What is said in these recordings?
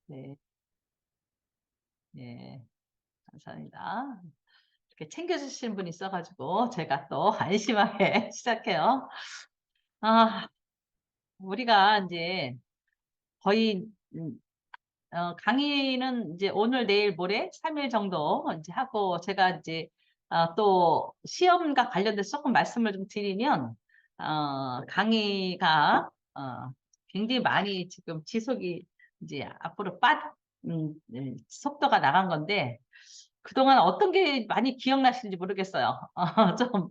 네, 네, 감사합니다. 이렇게 챙겨주신 분이 있어가지고 제가 또 안심하게 시작해요. 아, 우리가 이제 거의 강의는 이제 오늘, 내일, 모레 3일 정도 이제 하고 제가 이제 또 시험과 관련돼서 조금 말씀을 좀 드리면 강의가 굉장히 많이 지금 지속이 이제 앞으로 속도가 나간 건데 그동안 어떤 게 많이 기억나시는지 모르겠어요. 좀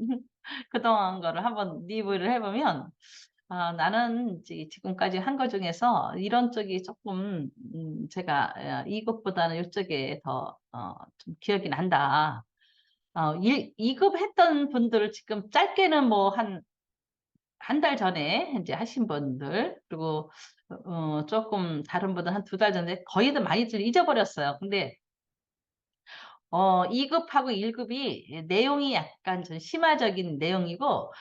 그동안 거를 한번 리뷰를 해보면 나는 지금까지 한 것 중에서 이런 쪽이 조금 제가 이것보다는 이쪽에 더 좀 기억이 난다. 2급 했던 분들을 지금 짧게는 뭐 한 달 전에 이제 하신 분들, 그리고 조금 다른 분들 한 2달 전에 거의 다 많이들 잊어버렸어요. 근데 2급하고 1급이 내용이 약간 좀 심화적인 내용이고,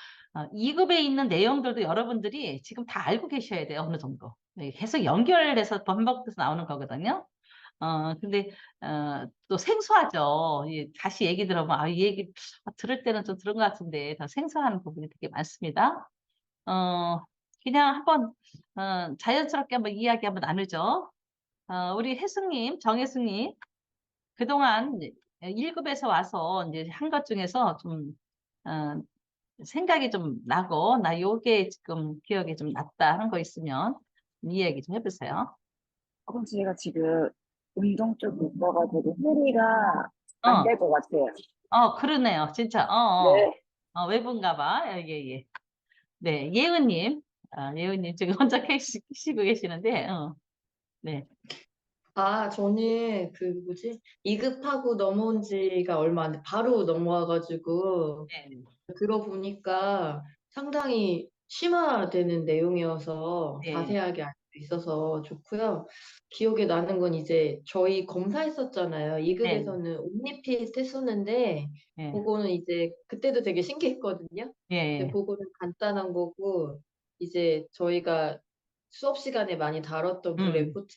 2급에 있는 내용들도 여러분들이 지금 다 알고 계셔야 돼요, 어느 정도. 네, 계속 연결해서 반복돼서 나오는 거거든요. 근데, 또 생소하죠. 다시 얘기 들어보면, 이 얘기 들을 때는 좀 들은 것 같은데, 더 생소한 부분이 되게 많습니다. 어, 그냥 한번, 자연스럽게 한번 이야기 한번 나누죠. 우리 혜승님, 정혜승님, 그동안 1급에서 와서 이제 한 것 중에서 좀, 어, 생각이 좀 나고, 나 요게 지금 기억이 좀 났다 하는 거 있으면 이야기 좀 해보세요. 제가 지금 운동 쪽에 있어가지고 소리가 안 어, 될 것 같아요. 그러네요. 진짜, 네. 외부인가 봐. 예, 예. 네, 예은님. 예은님 지금 혼자 계시고 계시는데, 네. 아, 저는 그 뭐지? 2급하고 넘어온 지가 얼마 안 돼. 바로 넘어와가지고 네, 들어보니까 상당히 심화되는 내용이어서 네, 자세하게 알 수 있어서 좋고요. 기억에 나는 건 이제 저희 검사했었잖아요. 네, 2급에서는 옴니핏 했었는데 네, 그거는 이제 그때도 되게 신기했거든요. 근데 예, 그거는 간단한 거고 이제 저희가 수업 시간에 많이 다뤘던 그 음, 레포트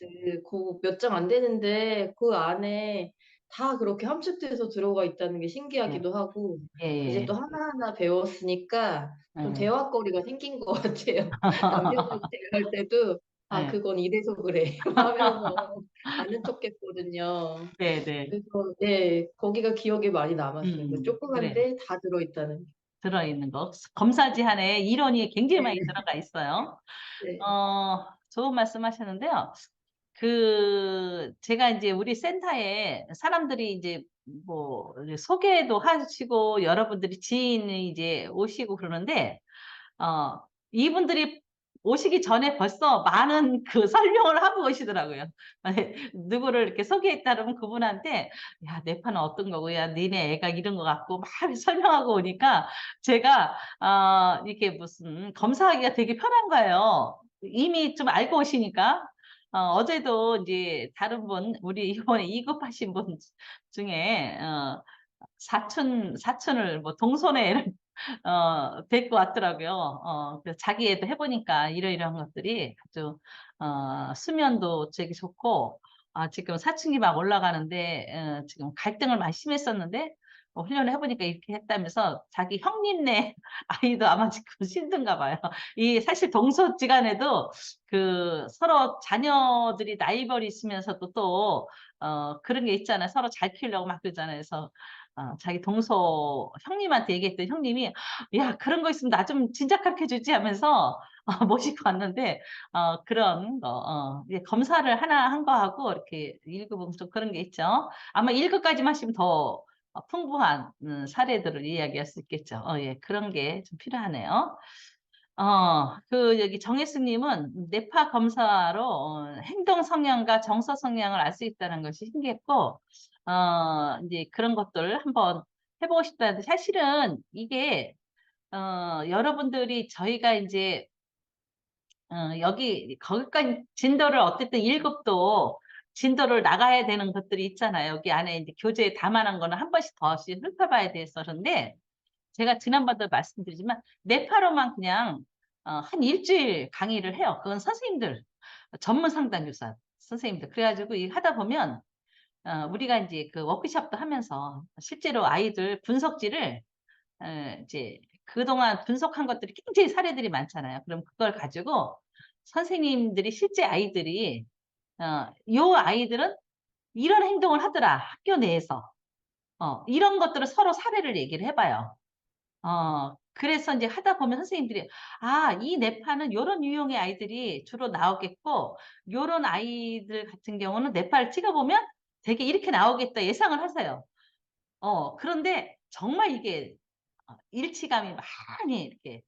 그 몇 장 안 되는데 그 안에 다 그렇게 함축돼서 들어가 있다는 게 예, 신기하기도 하고 예, 이제 또 예. 하나하나 배웠으니까 좀 예. 대화거리가 생긴 것 같아요. 남편하고 대화할 때도 아 예. 그건 이래서 그래 하면서 아는 척했거든요. 네, 네. 그래서 네 거기가 기억에 많이 남았어요. 그 그래. 조그만데 다 들어있다는 게. 들어있는 거. 검사지한에 이론이 굉장히 많이 네. 들어가 있어요. 네. 좋은 말씀 하셨는데요. 제가 이제 우리 센터에 사람들이 이제 뭐 소개도 하시고 여러분들이 지인이 이제 오시고 그러는데, 어, 이분들이 오시기 전에 벌써 많은 그 설명을 하고 오시더라고요. 누구를 이렇게 소개했다 그러면 그분한테, 야, 내 판은 어떤 거고, 야, 니네 애가 이런 거 같고, 막 설명하고 오니까 제가, 이렇게 무슨 검사하기가 되게 편한 거예요. 이미 좀 알고 오시니까. 어제도 이제 다른 분, 우리 이번에 2급 하신 분 중에, 사촌을 뭐 동손에 데리고 왔더라고요. 그래서 자기 애도 해보니까 이러이러한 것들이 아주, 수면도 되게 좋고, 지금 사춘기 막 올라가는데, 지금 갈등을 많이 심했었는데, 훈련을 해보니까 이렇게 했다면서 자기 형님네 아이도 아마 지금 힘든가 봐요. 이 사실 동서지간에도 그 서로 자녀들이 나이벌이 있으면서도 또, 그런 게 있잖아요. 서로 잘 키우려고 막 그러잖아요. 그래서 자기 동서 형님한테 얘기했더니 형님이 야 그런 거 있으면 나 좀 진작 가르쳐 주지 하면서 모시고 왔는데 그런 거 이제 검사를 하나 한 거하고 이렇게 1급은 좀 그런 게 있죠. 아마 1급까지만 하시면 더 풍부한 사례들을 이야기할 수 있겠죠. 예, 그런 게 좀 필요하네요. 여기 정혜수님은 뇌파 검사로 행동 성향과 정서 성향을 알 수 있다는 것이 신기했고, 이제 그런 것들 한번 해보고 싶다는데, 사실은 이게, 여러분들이 저희가 이제, 거기까지 진도를 어쨌든 1급도 진도를 나가야 되는 것들이 있잖아요. 여기 안에 이제 교재에 담아놓은 거는 한 번씩 더씩 훑어봐야 돼서 그런데, 제가 지난번에도 말씀드리지만 네파로만 그냥 한 일주일 강의를 해요. 그건 선생님들 전문 상담 교사 선생님들. 그래가지고 이 하다 보면 우리가 이제 그 워크숍도 하면서 실제로 아이들 분석지를 이제 그동안 분석한 것들이 굉장히 사례들이 많잖아요. 그럼 그걸 가지고 선생님들이 실제 아이들이 요 아이들은 이런 행동을 하더라. 학교 내에서. 이런 것들을 서로 사례를 얘기를 해봐요. 그래서 이제 하다 보면 선생님들이, 이 네파는 요런 유형의 아이들이 주로 나오겠고, 요런 아이들 같은 경우는 네파를 찍어보면 되게 이렇게 나오겠다 예상을 하세요. 그런데 정말 이게 일치감이 많이 이렇게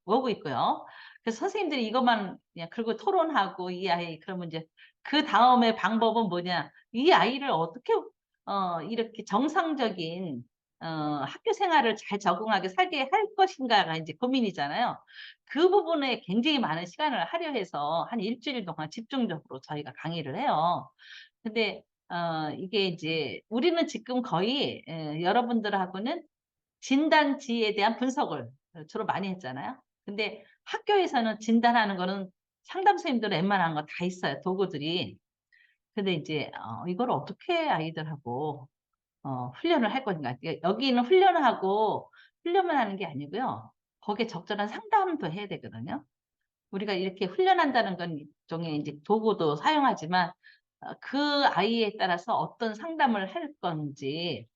오고 있고요. 그래서 선생님들이 이것만 그냥 그리고 토론하고 이 아이 그러면 이제 그 다음에 방법은 뭐냐? 이 아이를 어떻게 이렇게 정상적인 학교 생활을 잘 적응하게 살게 할 것인가가 이제 고민이잖아요. 그 부분에 굉장히 많은 시간을 할애해서 한 일주일 동안 집중적으로 저희가 강의를 해요. 근데 이게 이제 우리는 지금 거의 여러분들하고는 진단지에 대한 분석을 주로 많이 했잖아요. 근데 학교에서는 진단하는 거는 상담 선생님들은 웬만한 거 다 있어요. 도구들이. 근데 이제 이걸 어떻게 아이들하고 훈련을 할 것인가. 여기는 훈련을 하고 훈련만 하는 게 아니고요. 거기에 적절한 상담도 해야 되거든요. 우리가 이렇게 훈련한다는 건 일종의 이제 도구도 사용하지만 그 아이에 따라서 어떤 상담을 할 건지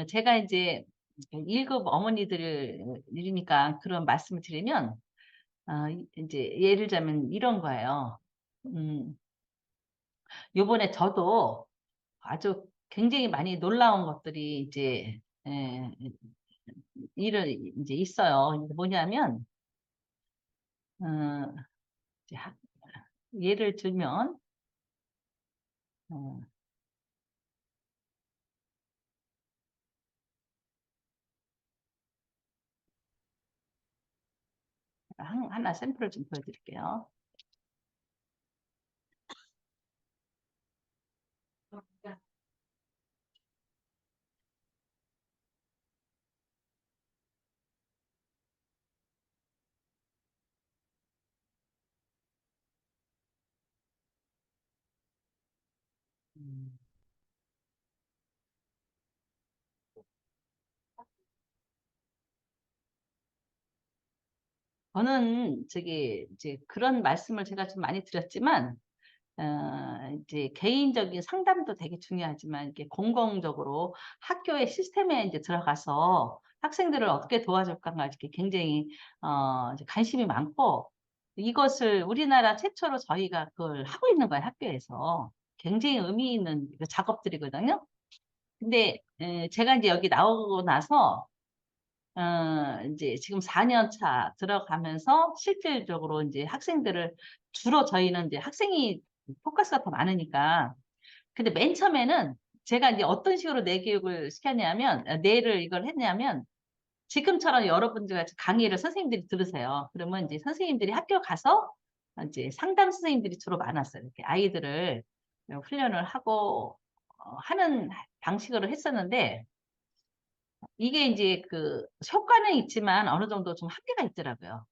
제가 이제 1급 어머니들이니까 그런 말씀을 드리면 이제 예를 들자면 이런 거예요. 요번에 저도 아주 굉장히 많이 놀라운 것들이 이제 일을 이제 있어요. 뭐냐면 어, 이제 예를 들면 어, 하나 샘플을 좀 보여드릴게요. 음, 저는 저기 이제 그런 말씀을 제가 좀 많이 드렸지만 이제 개인적인 상담도 되게 중요하지만 이렇게 공공적으로 학교의 시스템에 이제 들어가서 학생들을 어떻게 도와줄까가 이렇게 굉장히 이제 관심이 많고 이것을 우리나라 최초로 저희가 그걸 하고 있는 거예요, 학교에서. 굉장히 의미 있는 그 작업들이거든요. 근데 제가 이제 여기 나오고 나서 이제 지금 4년 차 들어가면서 실질적으로 이제 학생들을 주로 저희는 이제 학생이 포커스가 더 많으니까. 근데 맨 처음에는 제가 이제 어떤 식으로 내 교육을 시켰냐면, 뇌를 이걸 했냐면, 지금처럼 여러분들 같이 강의를 선생님들이 들으세요. 그러면 이제 선생님들이 학교 가서 이제 상담 선생님들이 주로 많았어요. 이렇게 아이들을 훈련을 하고 하는 방식으로 했었는데, 이게 이제 그 효과는 있지만 어느 정도 좀 한계가 있더라고요.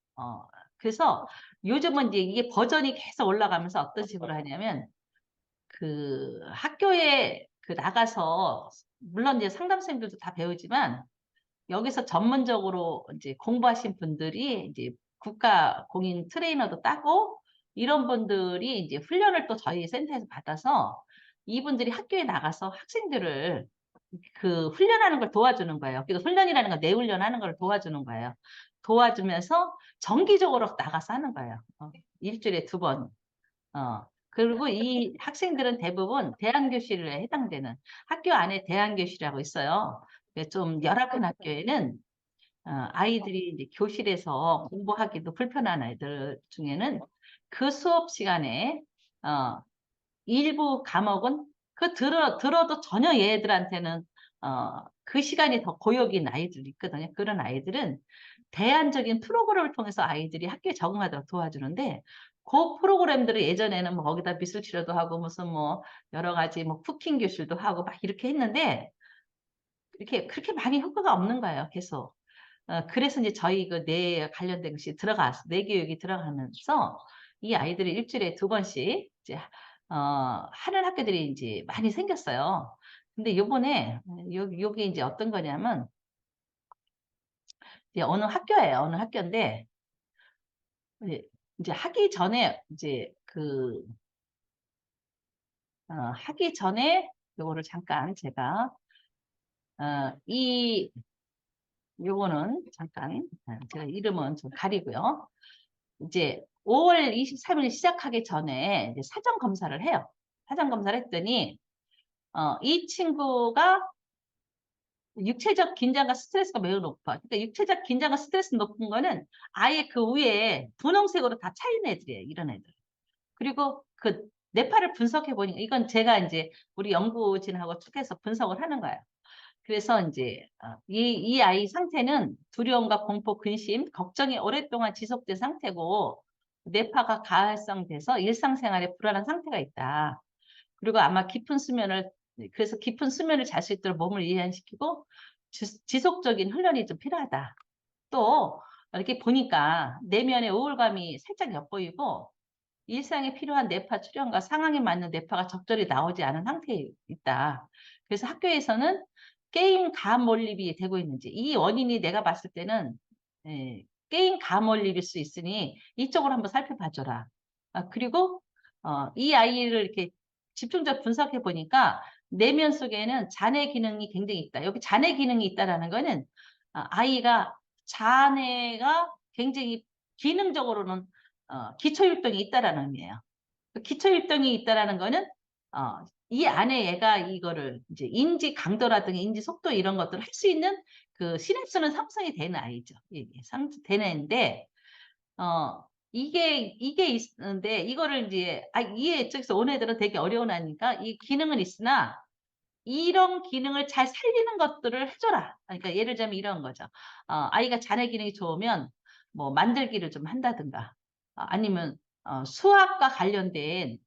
그래서 요즘은 이제 이게 버전이 계속 올라가면서 어떤 식으로 하냐면 그 학교에 그 나가서 물론 이제 상담 선생님들도 다 배우지만 여기서 전문적으로 이제 공부하신 분들이 이제 국가 공인 트레이너도 따고 이런 분들이 이제 훈련을 또 저희 센터에서 받아서 이분들이 학교에 나가서 학생들을 그 훈련하는 걸 도와주는 거예요. 그래서 훈련이라는 건 내 훈련하는 걸 도와주는 거예요. 도와주면서 정기적으로 나가서 하는 거예요. 일주일에 2번. 그리고 이 학생들은 대부분 대안교실에 해당되는 학교 안에 대안교실이라고 있어요. 좀 열악한 학교에는 아이들이 이제 교실에서 공부하기도 불편한 아이들 중에는 그 수업 시간에 일부 과목은 들어도 전혀 얘들한테는 그 시간이 더 고역인 아이들이 있거든요. 그런 아이들은 대안적인 프로그램을 통해서 아이들이 학교에 적응하도록 도와주는데 그 프로그램들을 예전에는 뭐 거기다 미술 치료도 하고 무슨 뭐 여러 가지 뭐 쿠킹 교실도 하고 막 이렇게 했는데 이렇게 그렇게 많이 효과가 없는 거예요. 계속. 그래서 이제 저희 그 뇌 관련된 것이 뇌 교육이 들어가면서 이 아이들이 일주일에 2번씩 이제 하는 학교들이 이제 많이 생겼어요. 근데 요번에 요게 이제 어떤 거냐면 이제 어느 학교예요. 어느 학교인데 예, 이제 하기 전에 이제 하기 전에 요거를 잠깐 제가 이 요거는 잠깐 제가 이름은 좀 가리고요. 이제 5월 23일 시작하기 전에 이제 사전 검사를 해요. 사전 검사를 했더니 이 친구가 육체적 긴장과 스트레스가 매우 높아. 그러니까 육체적 긴장과 스트레스 높은 거는 아예 그 위에 분홍색으로 다 차인 애들이에요. 이런 애들. 그리고 그 뇌파를 분석해 보니까 이건 제가 이제 우리 연구진하고 쭉 해서 분석을 하는 거예요. 그래서 이제 이 아이 상태는 두려움과 공포, 근심, 걱정이 오랫동안 지속된 상태고 뇌파가 가활성돼서 일상생활에 불안한 상태가 있다. 그리고 아마 그래서 깊은 수면을 잘 수 있도록 몸을 이완시키고 지속적인 훈련이 좀 필요하다. 또 이렇게 보니까 내면의 우울감이 살짝 엿보이고 일상에 필요한 뇌파 출현과 상황에 맞는 뇌파가 적절히 나오지 않은 상태에 있다. 그래서 학교에서는 게임 가몰입이 되고 있는지 이 원인이 내가 봤을 때는 게임 가몰입일 수 있으니 이쪽으로 한번 살펴봐줘라. 그리고 이 아이를 이렇게 집중적으로 분석해 보니까 내면 속에는 자뇌 기능이 굉장히 있다. 여기 자뇌 기능이 있다라는 거는 아이가 자뇌가 굉장히 기능적으로는 기초율동이 있다라는 의미예요. 그 기초율동이 있다라는 거는 이 안에 얘가 이거를 이제 인지 강도라든가 인지 속도 이런 것들을 할 수 있는 그 시냅스는 형성이 되는 아이죠. 되는 애인데 이게 있는데 이거를 이제 이해 쪽에서 온 애들은 되게 어려운 아니까 이 기능은 있으나 이런 기능을 잘 살리는 것들을 해줘라. 그러니까 예를 들자면 이런 거죠. 아이가 자뇌 기능이 좋으면 뭐 만들기를 좀 한다든가 아니면 수학과 관련된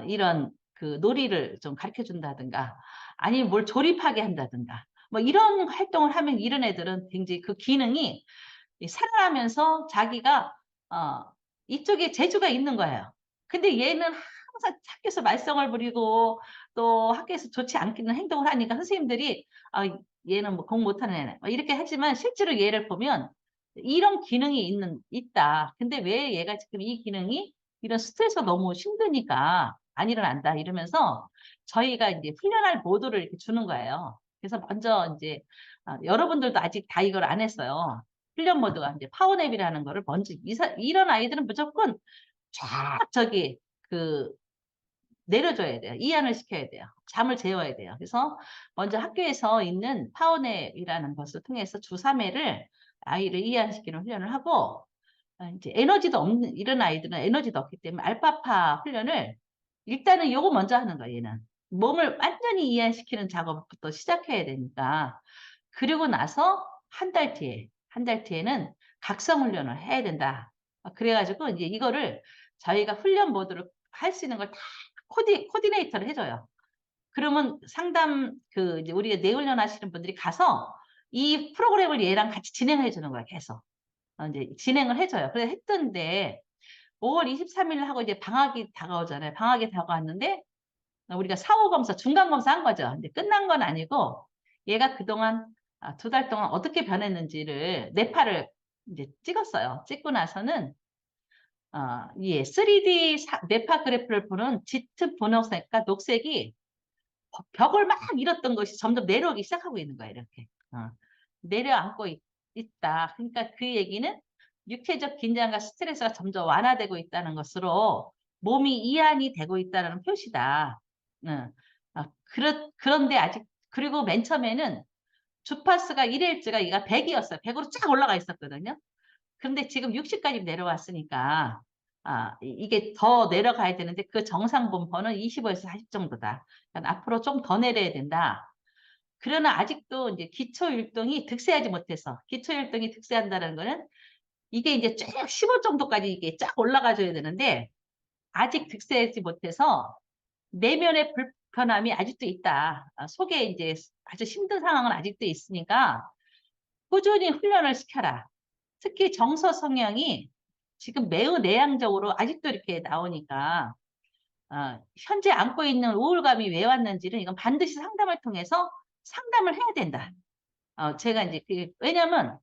이런 그 놀이를 좀 가르쳐 준다든가 아니면 뭘 조립하게 한다든가 뭐 이런 활동을 하면 이런 애들은 굉장히 그 기능이 살아나면서 자기가 어, 이쪽에 재주가 있는 거예요. 근데 얘는 항상 학교에서 말썽을 부리고 또 학교에서 좋지 않기는 행동을 하니까 선생님들이 얘는 뭐 공부 못하는 애네 뭐 이렇게 하지만 실제로 얘를 보면 이런 기능이 있다. 근데 왜 얘가 지금 이 기능이 이런 스트레스가 너무 힘드니까 안 일어난다 이러면서 저희가 이제 훈련할 모드를 이렇게 주는 거예요. 그래서 먼저 이제 여러분들도 아직 다 이걸 안 했어요. 훈련 모드가 이제 파워냅이라는 거를 먼저 이런 아이들은 무조건 쫙 저기 그 내려줘야 돼요. 이완을 시켜야 돼요. 잠을 재워야 돼요. 그래서 먼저 학교에서 있는 파워냅이라는 것을 통해서 주 3회를 아이를 이완시키는 훈련을 하고 이제 에너지도 없는 이런 아이들은 에너지도 없기 때문에 알파파 훈련을 일단은 요거 먼저 하는 거예요. 얘는 몸을 완전히 이완시키는 작업부터 시작해야 되니까 그리고 나서 한 달 뒤에는 각성 훈련을 해야 된다. 그래가지고 이제 이거를 저희가 훈련 모드로 할 수 있는 걸 다 코디네이터를 해줘요. 그러면 이제 우리가 내훈련 하시는 분들이 가서 이 프로그램을 얘랑 같이 진행해 주는 거야, 계속. 이제 진행을 해줘요. 그래 했던데 5월 23일 하고 이제 방학이 다가오잖아요. 방학이 다가왔는데 우리가 사후 검사, 중간 검사 한 거죠. 근데 끝난 건 아니고 얘가 그동안 2달 동안 어떻게 변했는지를 뇌파를 이제 찍었어요. 찍고 나서는 예, 3D 뇌파 그래프를 보는 짙은 분홍색과 녹색이 벽을 막 밀었던 것이 점점 내려오기 시작하고 있는 거예요. 이렇게 내려앉고 있다. 그러니까 그 얘기는 육체적 긴장과 스트레스가 점점 완화되고 있다는 것으로 몸이 이완이 되고 있다는 표시다. 그런데 아직 그리고 맨 처음에는 주파수가 1Hz가 얘가 100이었어요. 100으로 쫙 올라가 있었거든요. 그런데 지금 60까지 내려왔으니까 이게 더 내려가야 되는데 그 정상 분포는 25에서 40 정도다. 그러니까 앞으로 좀 더 내려야 된다. 그러나 아직도 이제 기초율동이 득세하지 못해서 기초율동이 득세한다는 거는 이게 이제 쭉 15 정도까지 이게 쫙 올라가 줘야 되는데 아직 득세하지 못해서 내면의 불편함이 아직도 있다. 속에 이제 아주 힘든 상황은 아직도 있으니까 꾸준히 훈련을 시켜라. 특히 정서 성향이 지금 매우 내향적으로 아직도 이렇게 나오니까 현재 안고 있는 우울감이 왜 왔는지는 이건 반드시 상담을 통해서 상담을 해야 된다. 제가 이제 왜냐면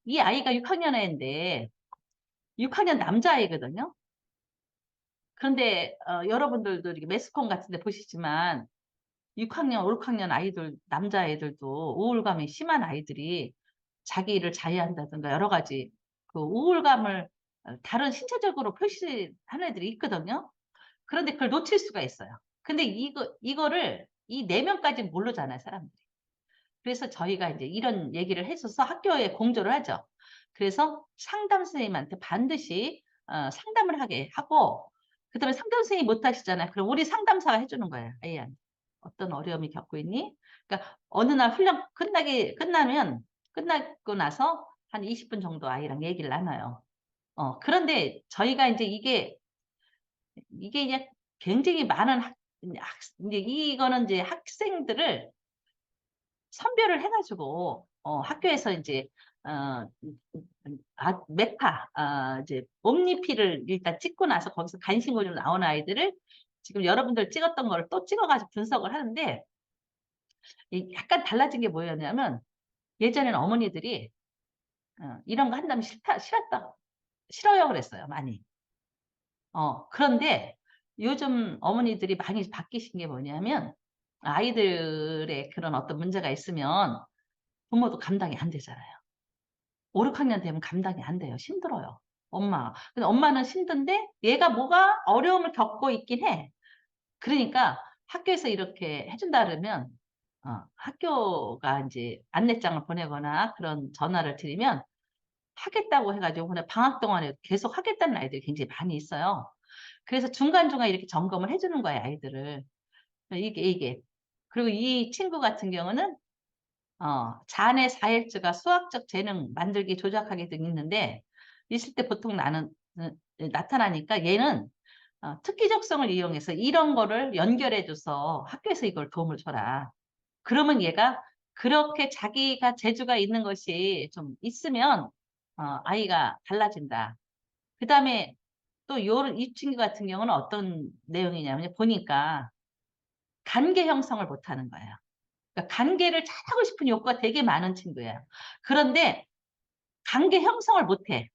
이 아이가 6학년 애인데 6학년 남자아이거든요. 그런데 여러분들도 이렇게 매스컴 같은 데 보시지만 6학년, 5학년 아이들, 남자아이들도 우울감이 심한 아이들이 자기를 자해한다든가 여러 가지 그 우울감을 다른 신체적으로 표시하는 애들이 있거든요. 그런데 그걸 놓칠 수가 있어요. 근데 이거를 이 내면까지는 모르잖아요, 사람들이. 그래서 저희가 이제 이런 얘기를 해줘서 학교에 공조를 하죠. 그래서 상담 선생님한테 반드시 상담을 하게 하고, 그 다음에 상담 선생님이 못 하시잖아요. 그럼 우리 상담사가 해주는 거예요, 아이한테. 어떤 어려움이 겪고 있니? 그러니까 어느 날 훈련 끝나고 나서 한 20분 정도 아이랑 얘기를 나눠요. 그런데 저희가 이제 이게 이제 굉장히 많은 이제 이거는 이제 학생들을 선별을 해가지고 학교에서 이제 메파 이제 옴니피를 일단 찍고 나서 거기서 간신고리로 나온 아이들을 지금 여러분들 찍었던 거를 또 찍어가지고 분석을 하는데 약간 달라진 게 뭐였냐면 예전에는 어머니들이 이런 거 한다면 싫어요 그랬어요 많이. 그런데 요즘 어머니들이 많이 바뀌신 게 뭐냐면 아이들의 그런 어떤 문제가 있으면 부모도 감당이 안 되잖아요. 5, 6학년 되면 감당이 안 돼요. 힘들어요. 엄마. 근데 엄마는 힘든데 얘가 뭐가 어려움을 겪고 있긴 해. 그러니까 학교에서 이렇게 해준다 그러면 학교가 이제 안내장을 보내거나 그런 전화를 드리면 하겠다고 해가지고 그냥 방학 동안에 계속 하겠다는 아이들이 굉장히 많이 있어요. 그래서 중간중간 이렇게 점검을 해주는 거예요, 아이들을. 이게. 그리고 이 친구 같은 경우는 자네 사회주가 수학적 재능 만들기 조작하기 등 있는데 있을 때 보통 나타나니까 얘는 특기적성을 이용해서 이런 거를 연결해줘서 학교에서 이걸 도움을 줘라. 그러면 얘가 그렇게 자기가 재주가 있는 것이 좀 있으면 아이가 달라진다. 그 다음에 또 이 친구 같은 경우는 어떤 내용이냐면 보니까 관계 형성을 못하는 거예요. 그러니까 관계를 잘하고 싶은 욕구가 되게 많은 친구예요. 그런데 관계 형성을 못해.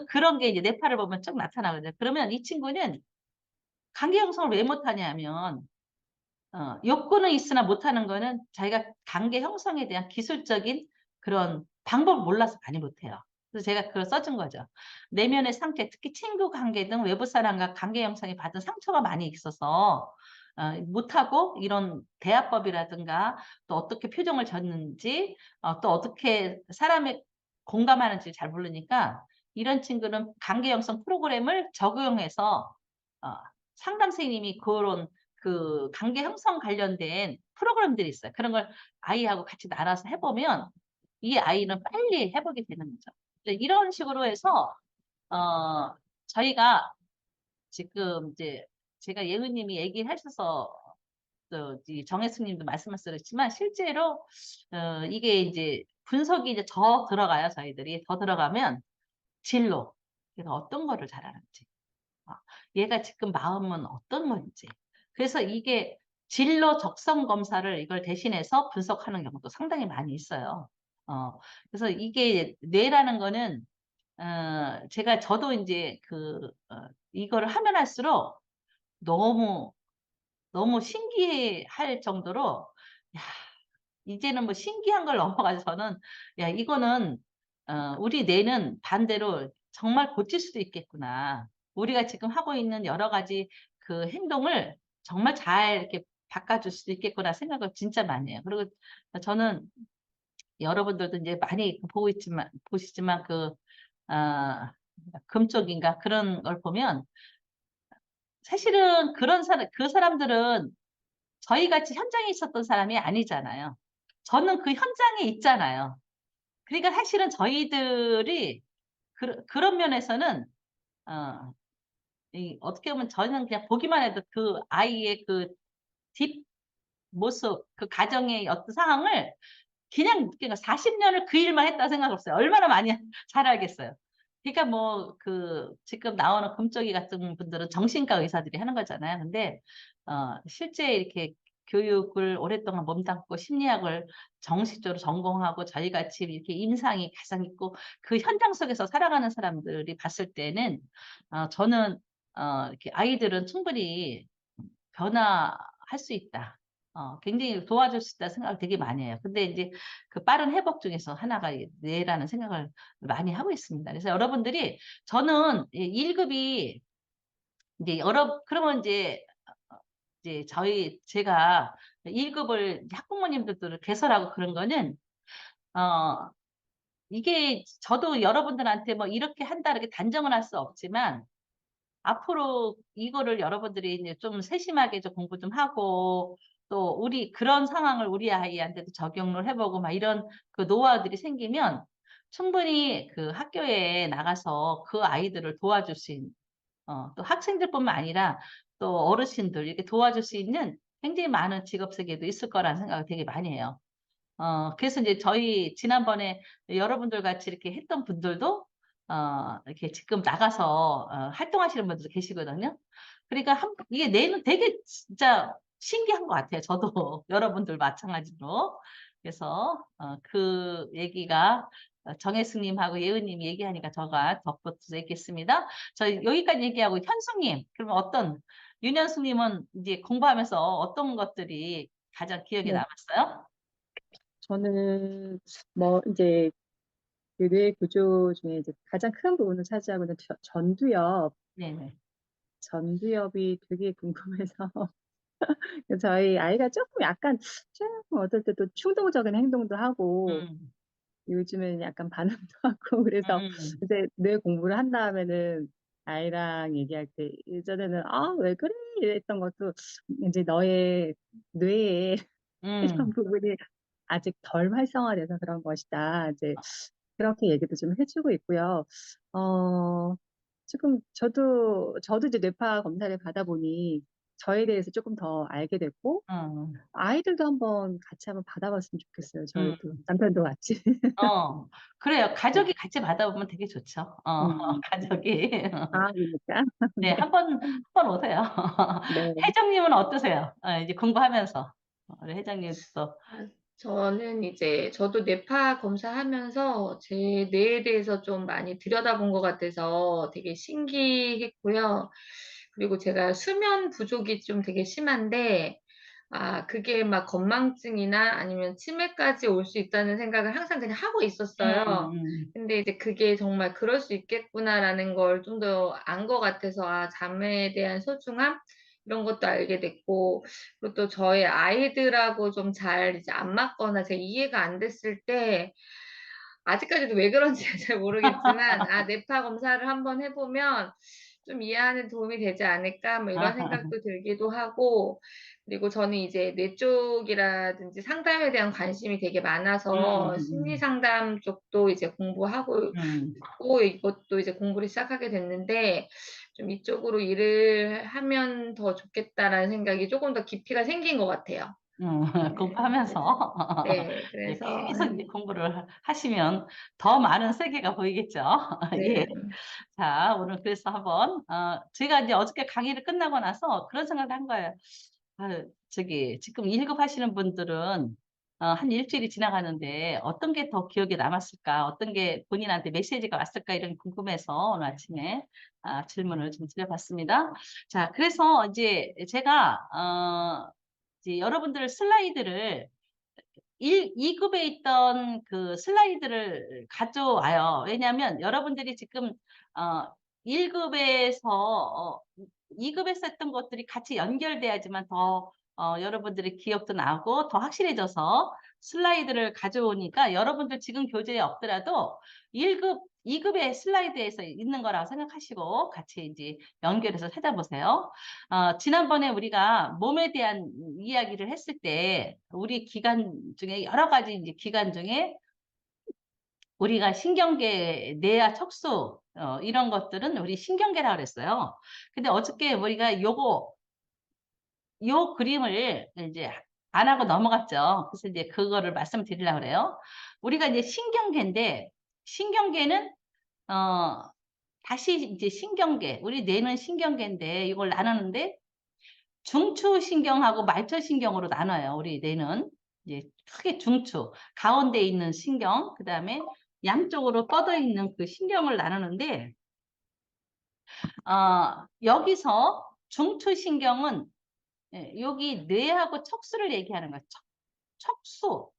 그런 게 이제 뇌파를 보면 쭉 나타나거든요. 그러면 이 친구는 관계 형성을 왜 못하냐면 욕구는 있으나 못하는 거는 자기가 관계 형성에 대한 기술적인 그런 방법을 몰라서 많이 못해요. 그래서 제가 그걸 써준 거죠. 내면의 상태, 특히 친구 관계 등 외부 사람과 관계 형성이 받은 상처가 많이 있어서 못하고 이런 대화법이라든가 또 어떻게 표정을 졌는지 또 어떻게 사람의 공감하는지 잘 모르니까 이런 친구는 관계 형성 프로그램을 적용해서 어, 상담 선생님이 그런 그 관계 형성 관련된 프로그램들이 있어요. 그런 걸 아이하고 같이 나눠서 해보면 이 아이는 빨리 해보게 되는 거죠. 이런 식으로 해서 저희가 지금 이제 제가 예은님이 얘기하셔서 이 정혜숙님도 말씀하셨지만 실제로 이게 이제 분석이 이제 더 들어가요. 저희들이 더 들어가면 진로, 얘가 어떤 거를 잘하는지, 얘가 지금 마음은 어떤 건지. 그래서 이게 진로 적성 검사를 이걸 대신해서 분석하는 경우도 상당히 많이 있어요. 그래서 이게 뇌라는 거는 저도 이제 이거를 하면 할수록 너무 너무 신기할 정도로 야, 이제는 뭐 신기한 걸 넘어가서 저는 야 이거는 우리 뇌는 반대로 정말 고칠 수도 있겠구나. 우리가 지금 하고 있는 여러 가지 그 행동을 정말 잘 이렇게 바꿔줄 수도 있겠구나 생각을 진짜 많이 해요. 그리고 저는 여러분들도 이제 많이 보시지만 금쪽인가 그런 걸 보면 사실은 그 사람들은 저희 같이 현장에 있었던 사람이 아니잖아요. 저는 그 현장에 있잖아요. 그러니까 사실은 저희들이 그런 면에서는 어떻게 보면 저는 그냥 보기만 해도 그 아이의 그 뒷 모습, 그 가정의 어떤 상황을 그냥 40년을 그 일만 했다 생각 없어요. 얼마나 많이 잘 알겠어요. 그러니까 뭐 지금 나오는 금쪽이 같은 분들은 정신과 의사들이 하는 거잖아요. 근데 실제 이렇게 교육을 오랫동안 몸담고 심리학을 정식적으로 전공하고 저희같이 이렇게 임상이 가장 있고 그 현장 속에서 살아가는 사람들이 봤을 때는 저는 이렇게 아이들은 충분히 변화할 수 있다. 굉장히 도와줄 수 있다 생각을 되게 많이 해요. 근데 이제 그 빠른 회복 중에서 하나가 뇌라는 생각을 많이 하고 있습니다. 그래서 여러분들이 저는 1급이 이제 그러면 이제 제가 1급을 학부모님들도 개설하고 그런 거는 어, 이게 저도 여러분들한테 뭐 이렇게 한다 이렇게 단정을 할 수 없지만 앞으로 이거를 여러분들이 이제 좀 세심하게 좀 공부 좀 하고 또 그런 상황을 우리 아이한테도 적용을 해보고 막 이런 그 노하우들이 생기면 충분히 그 학교에 나가서 그 아이들을 도와줄 수 있는 또 학생들뿐만 아니라 또 어르신들 이렇게 도와줄 수 있는 굉장히 많은 직업 세계도 있을 거라는 생각을 되게 많이 해요. 그래서 이제 저희 지난번에 여러분들 같이 이렇게 했던 분들도 이렇게 지금 나가서 활동하시는 분들도 계시거든요. 그러니까 이게 내는 되게 진짜 신기한 것 같아요. 저도 여러분들 마찬가지로. 그래서 그 얘기가 정혜숙님하고 예은님 얘기하니까 저가 덧붙여서 얘기했습니다. 저 여기까지 얘기하고 현숙님, 그러면 윤현숙님은 이제 공부하면서 어떤 것들이 가장 기억에 네, 남았어요? 저는 뭐 이제 그 뇌 구조 중에 이제 가장 큰 부분을 차지하고 있는 네네. 전두엽이 되게 궁금해서 저희 아이가 조금 어떨 때 또 충동적인 행동도 하고 음, 요즘엔 약간 반항도 하고 그래서 음, 이제 뇌 공부를 한 다음에는 아이랑 얘기할 때 예전에는 아, 왜 그래? 이랬던 것도 이제 너의 뇌에 이런 음, 부분이 아직 덜 활성화돼서 그런 것이다. 이제 그렇게 얘기도 좀 해주고 있고요. 어, 지금 저도 이제 뇌파 검사를 받아보니 저에 대해서 조금 더 알게 됐고, 음, 아이들도 같이 한번 받아봤으면 좋겠어요. 음. 저희도 남편도 같이. 그래요. 네. 가족이 같이 받아보면 되게 좋죠. 음, 가족이. 그러니까. 네, 네. 한 번 오세요. 네. 혜정님은 어떠세요? 이제 공부하면서. 우리 혜정님도. 아, 저는 이제 저도 뇌파 검사하면서 제 뇌에 대해서 좀 많이 들여다본 것 같아서 되게 신기했고요. 그리고 제가 수면 부족이 좀 되게 심한데, 그게 막 건망증이나 아니면 치매까지 올 수 있다는 생각을 항상 그냥 하고 있었어요. 음, 근데 이제 그게 정말 그럴 수 있겠구나라는 걸 좀 더 안 것 같아서, 잠에 대한 소중함? 이런 것도 알게 됐고, 그리고 또 저희 아이들하고 좀 잘 이제 안 맞거나 제가 이해가 안 됐을 때, 아직까지도 왜 그런지 잘 모르겠지만, 뇌파 검사를 한번 해보면 좀 이해하는 도움이 되지 않을까, 뭐 이런 생각도 들기도 하고, 그리고 저는 이제 뇌 쪽이라든지 상담에 대한 관심이 되게 많아서 심리 음, 상담 쪽도 이제 공부하고 음, 있고, 이것도 이제 공부를 시작하게 됐는데, 좀 이쪽으로 일을 하면 더 좋겠다라는 생각이 조금 더 깊이가 생긴 것 같아요. 네, 공부하면서. 네, 네, 그래서, 계속 이제 공부를 하시면 더 많은 세계가 보이겠죠. 예. 네. 자, 오늘 그래서 한번, 제가 이제 어저께 강의를 끝나고 나서 그런 생각을 한 거예요. 지금 1급 하시는 분들은 한 일주일이 지나가는데 어떤 게 더 기억에 남았을까? 어떤 게 본인한테 메시지가 왔을까? 이런 게 궁금해서 오늘 아침에 질문을 좀 드려봤습니다. 자, 그래서 이제 제가, 이제 여러분들 슬라이드를 2급에 있던 그 슬라이드를 가져와요. 왜냐하면 여러분들이 지금 1급에서 2급에서 했던 것들이 같이 연결돼야지만 더 여러분들의 기억도 나고 더 확실해져서 슬라이드를 가져오니까 여러분들 지금 교재에 없더라도 1급, 2급의 슬라이드에서 있는 거라고 생각하시고 같이 이제 연결해서 찾아보세요. 지난번에 우리가 몸에 대한 이야기를 했을 때 우리 기관 중에 여러 가지 이제 기관 중에 우리가 신경계, 뇌와 척수 이런 것들은 우리 신경계라고 그랬어요. 근데 어저께 우리가 요 그림을 이제 안 하고 넘어갔죠. 그래서 이제 그거를 말씀드리려고 그래요. 우리가 이제 신경계인데 신경계는 다시 이제 신경계, 우리 뇌는 신경계인데 이걸 나누는데 중추신경하고 말초신경으로 나눠요. 우리 뇌는 이제 크게 중추, 가운데 있는 신경, 그 다음에 양쪽으로 뻗어 있는 그 신경을 나누는데 여기서 중추신경은 여기 뇌하고 척수를 얘기하는 거예요. 척수.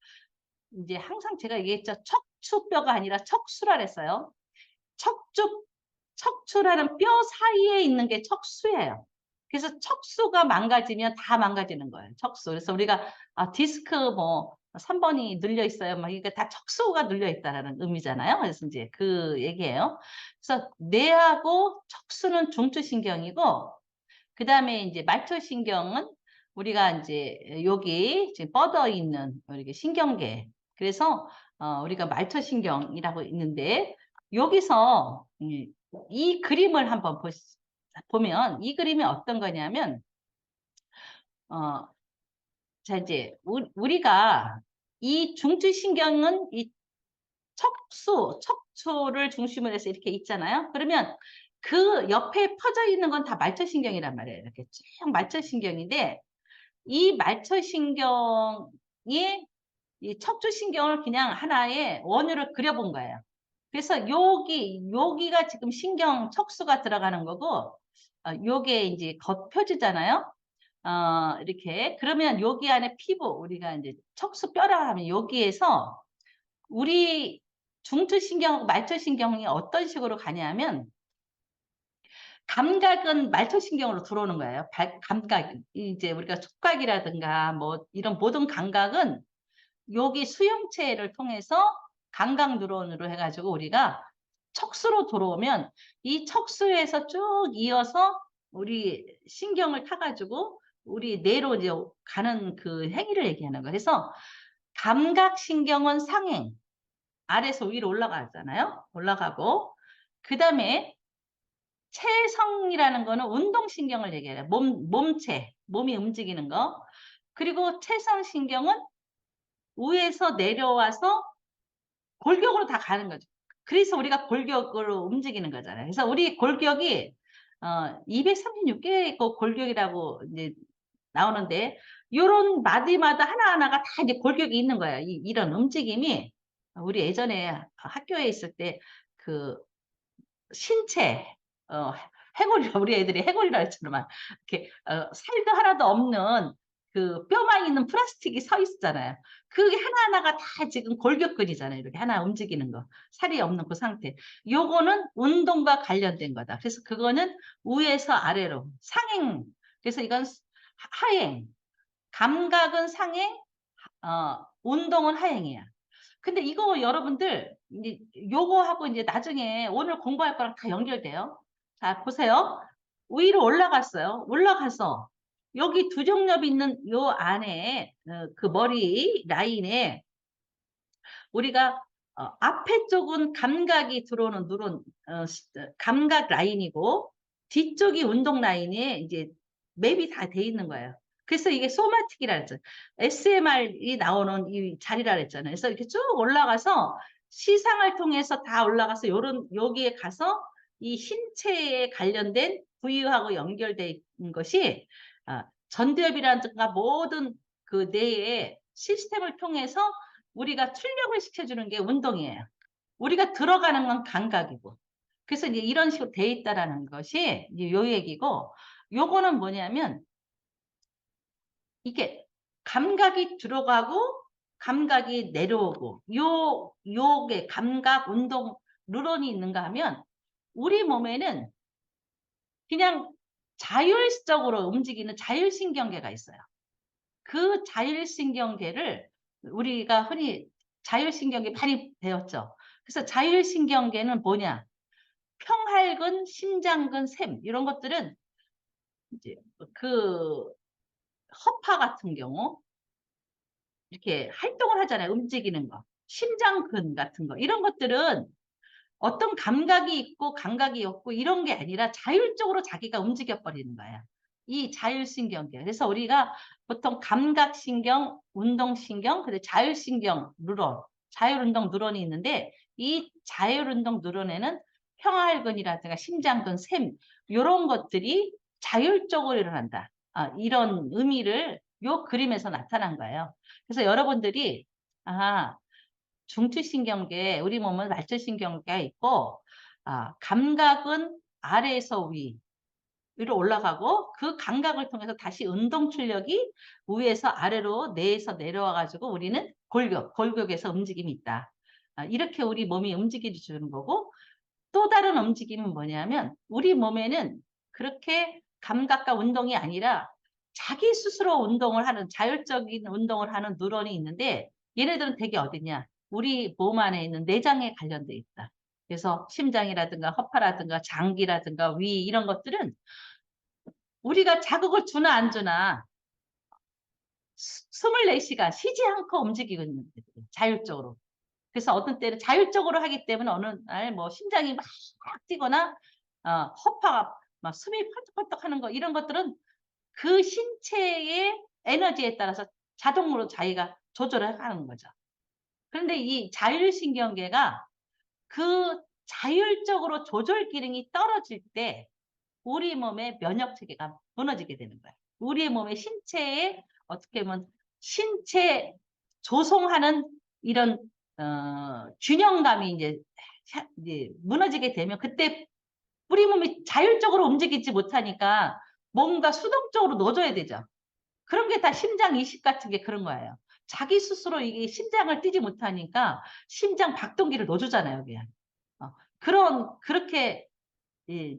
이제 항상 제가 얘기했죠. 척추뼈가 아니라 척수라 그랬어요. 척추라는 뼈 사이에 있는 게 척수예요. 그래서 척수가 망가지면 다 망가지는 거예요. 척수. 그래서 우리가 디스크 뭐 3번이 눌려 있어요. 막 이게 다 척수가 눌려 있다라는 의미잖아요. 그래서 이제 그 얘기예요. 그래서 뇌하고 척수는 중추신경이고 그 다음에 이제 말초신경은 우리가 이제 여기 지금 뻗어 있는 이렇게 신경계. 그래서 우리가 말초신경이라고 있는데 여기서 이 그림을 한번 보면 이 그림이 어떤 거냐면 자 이제 우리가 이 중추신경은 이 척추를 중심으로 해서 이렇게 있잖아요. 그러면 그 옆에 퍼져 있는 건 다 말초신경이란 말이에요. 이렇게 쭉 말초신경인데 이 말초신경이 이 척추신경을 그냥 하나의 원으로 그려본 거예요. 그래서 여기가 지금 신경 척수가 들어가는 거고 요게 이제 겉표지잖아요. 이렇게 그러면 여기 안에 피부 우리가 이제 척수뼈라 하면 여기에서 우리 중추신경하고 말초신경이 어떤 식으로 가냐면 감각은 말초신경으로 들어오는 거예요. 감각 이제 우리가 촉각이라든가 뭐 이런 모든 감각은 여기 수용체를 통해서 감각 뉴런으로 해가지고 우리가 척수로 들어오면 이 척수에서 쭉 이어서 우리 신경을 타가지고 우리 뇌로 이제 가는 그 행위를 얘기하는 거예요. 그래서 감각신경은 상행, 아래에서 위로 올라가잖아요. 올라가고 그 다음에 체성이라는 거는 운동신경을 얘기해요. 몸체, 몸이 움직이는 거. 그리고 체성신경은 위에서 내려와서 골격으로 다 가는 거죠. 그래서 우리가 골격으로 움직이는 거잖아요. 그래서 우리 골격이 236개 있고 골격이라고 이제 나오는데 요런 마디마다 하나하나가 다 이제 골격이 있는 거예요. 이런 움직임이 우리 예전에 학교에 있을 때 그 신체 해골이 우리 애들이 해골이라 했잖아요. 이렇게 살도 하나도 없는 그 뼈만 있는 플라스틱이 서 있잖아요. 그게 하나하나가 다 지금 골격근이잖아요. 이렇게 하나 움직이는 거. 살이 없는 그 상태. 요거는 운동과 관련된 거다. 그래서 그거는 위에서 아래로 상행. 그래서 이건 하행. 감각은 상행, 운동은 하행이야. 근데 이거 여러분들 이제 요거하고 이제 나중에 오늘 공부할 거랑 다 연결돼요. 자, 보세요. 위로 올라갔어요. 올라가서 여기 두 정엽이 있는 요 안에 그 머리 라인에 우리가 앞에 쪽은 감각이 들어오는 누런 감각 라인이고 뒤쪽이 운동 라인에 이제 맵이 다 돼 있는 거예요. 그래서 이게 소마틱이라 했죠. SMR이 나오는 이 자리라 했잖아요. 그래서 이렇게 쭉 올라가서 시상을 통해서 다 올라가서 여기에 가서 이 신체에 관련된 부위하고 연결된 것이 전두엽이라든가 모든 그 뇌의 시스템을 통해서 우리가 출력을 시켜주는 게 운동이에요. 우리가 들어가는 건 감각이고. 그래서 이제 이런 식으로 돼 있다라는 것이 이제 요 얘기고, 요거는 뭐냐면 이게 감각이 들어가고 감각이 내려오고 요게 감각 운동 뉴런이 있는가 하면 우리 몸에는 그냥 자율적으로 움직이는 자율신경계가 있어요. 그 자율신경계를 우리가 흔히 자율신경계 많이 배웠죠. 그래서 자율신경계는 뭐냐? 평활근, 심장근, 샘 이런 것들은 이제 그 허파 같은 경우 이렇게 활동을 하잖아요. 움직이는 거. 심장근 같은 거. 이런 것들은 어떤 감각이 있고 감각이 없고 이런 게 아니라 자율적으로 자기가 움직여 버리는 거야. 이 자율신경계. 그래서 우리가 보통 감각신경, 운동신경, 그리고 자율신경 뉴런, 자율운동 뉴런이 있는데 이 자율운동 뉴런에는 평활근이라든가 심장근, 샘 이런 것들이 자율적으로 일어난다. 이런 의미를 요 그림에서 나타난 거예요. 그래서 여러분들이 중추신경계, 우리 몸은 말초신경계가 있고 감각은 아래에서 위로 올라가고 그 감각을 통해서 다시 운동 출력이 위에서 아래로 뇌에서 내려와 가지고 우리는 골격에서 움직임이 있다. 이렇게 우리 몸이 움직임을 주는 거고 또 다른 움직임은 뭐냐면 우리 몸에는 그렇게 감각과 운동이 아니라 자기 스스로 운동을 하는 자율적인 운동을 하는 뉴런이 있는데 얘네들은 되게 어디냐? 우리 몸 안에 있는 내장에 관련돼 있다. 그래서 심장이라든가 허파라든가 장기라든가 위 이런 것들은 우리가 자극을 주나 안 주나 24시간 쉬지 않고 움직이고 있는 거예요. 자율적으로. 그래서 어떤 때는 자율적으로 하기 때문에 어느 날 뭐 심장이 막 뛰거나 허파가 막 숨이 펄떡펄떡 하는 거 이런 것들은 그 신체의 에너지에 따라서 자동으로 자기가 조절을 하는 거죠. 그런데 이 자율신경계가 그 자율적으로 조절 기능이 떨어질 때 우리 몸의 면역 체계가 무너지게 되는 거예요. 우리 몸의 신체에 어떻게 보면 신체 조성하는 이런 균형감이 이제 무너지게 되면 그때 우리 몸이 자율적으로 움직이지 못하니까 뭔가 수동적으로 넣어줘야 되죠. 그런 게 다 심장 이식 같은 게 그런 거예요. 자기 스스로 이게 심장을 뛰지 못하니까 심장 박동기를 넣어주잖아요, 여기. 그렇게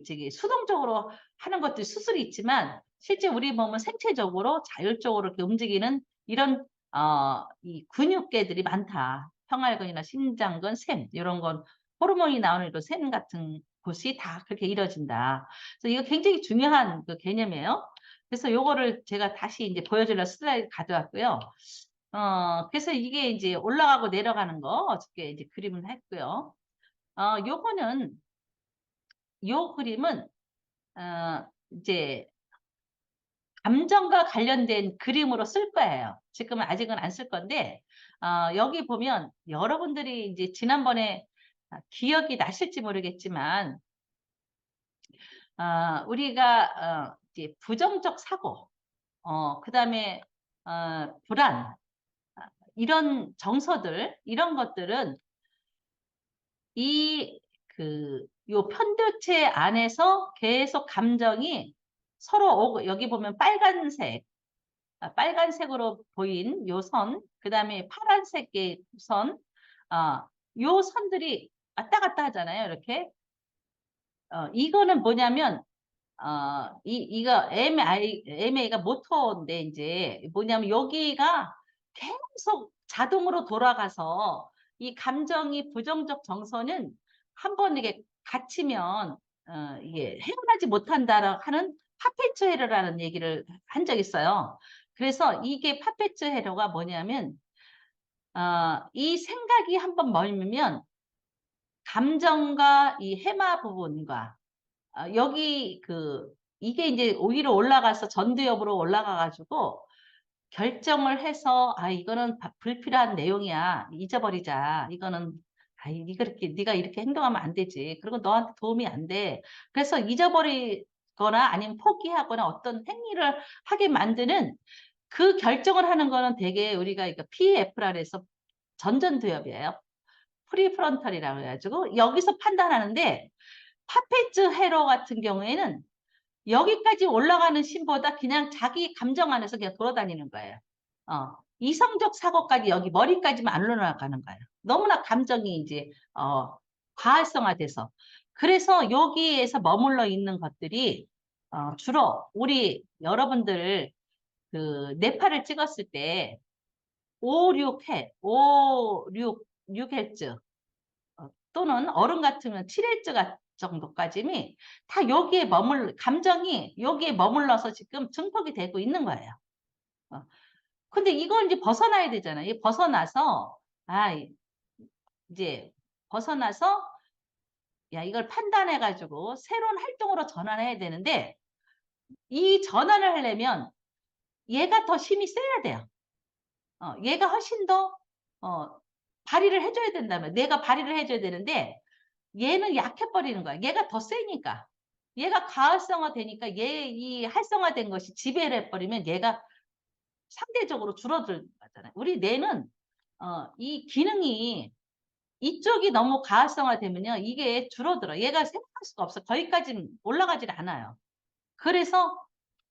저기 수동적으로 하는 것도 수술이 있지만 실제 우리 몸은 생체적으로 자율적으로 이렇게 움직이는 이런 이 근육계들이 많다. 평활근이나 심장근, 샘 이런 건 호르몬이 나오는 이런 샘 같은 곳이 다 그렇게 이루어진다. 그래서 이거 굉장히 중요한 그 개념이에요. 그래서 요거를 제가 다시 이제 보여주려 슬라이드 가져왔고요. 그래서 이게 이제 올라가고 내려가는 거 어저께 이제 그림을 했고요. 요거는 요 그림은 이제 감정과 관련된 그림으로 쓸 거예요. 지금은 아직은 안 쓸 건데 여기 보면 여러분들이 이제 지난번에 기억이 나실지 모르겠지만 우리가 이제 부정적 사고, 그다음에 불안 이런 정서들 이런 것들은 요 편도체 안에서 계속 감정이 서로 여기 보면 빨간색으로 보인 요 선, 그 다음에 파란색의 선, 요 선들이 왔다 갔다 하잖아요. 이렇게. 이거는 뭐냐면, 이거 MA가 모터인데, 이제 뭐냐면 여기가 계속 자동으로 돌아가서 이 감정이 부정적 정서는 한번 이게 갇히면, 이게 헤어나지 못한다라고 하는 파페트 헤러라는 얘기를 한 적 있어요. 그래서 이게 파페트 헤러가 뭐냐면, 이 생각이 한번 멀면 감정과 이 해마 부분과 여기 이게 이제 오히려 올라가서 전두엽으로 올라가 가지고 결정을 해서 이거는 불필요한 내용이야. 잊어버리자. 이거는 네가 이렇게 행동하면 안 되지. 그리고 너한테 도움이 안 돼. 그래서 잊어버리거나 아니면 포기하거나 어떤 행위를 하게 만드는 그 결정을 하는 거는 되게 우리가 이거 PFR에서 해서 전전두엽이에요. 프리프론탈이라고 해가지고 여기서 판단하는데 파페트 헤러 같은 경우에는 여기까지 올라가는 심보다 그냥 자기 감정 안에서 그냥 돌아다니는 거예요. 이성적 사고까지 여기 머리까지만 안 올라가는 거예요. 너무나 감정이 이제 과활성화돼서. 그래서 여기에서 머물러 있는 것들이 주로 우리 여러분들 그 뇌파를 찍었을 때 6Hz 또는 어른 같으면 7Hz 정도까지는 다 여기에 감정이 여기에 머물러서 지금 증폭이 되고 있는 거예요. 근데 이걸 이제 벗어나야 되잖아요. 이제 벗어나서 이걸 판단해가지고 새로운 활동으로 전환해야 되는데 이 전환을 하려면 얘가 더 힘이 세야 돼요. 얘가 훨씬 더 발휘를 해줘야 된다면 내가 발휘를 해줘야 되는데 얘는 약해버리는 거야. 얘가 더 세니까. 얘가 가활성화 되니까 얘 이 활성화된 것이 지배를 해버리면 얘가 상대적으로 줄어들 거잖아요. 우리 뇌는 이 기능이 이쪽이 너무 가활성화 되면요. 이게 줄어들어. 얘가 생각할 수가 없어. 거기까지는 올라가질 않아요. 그래서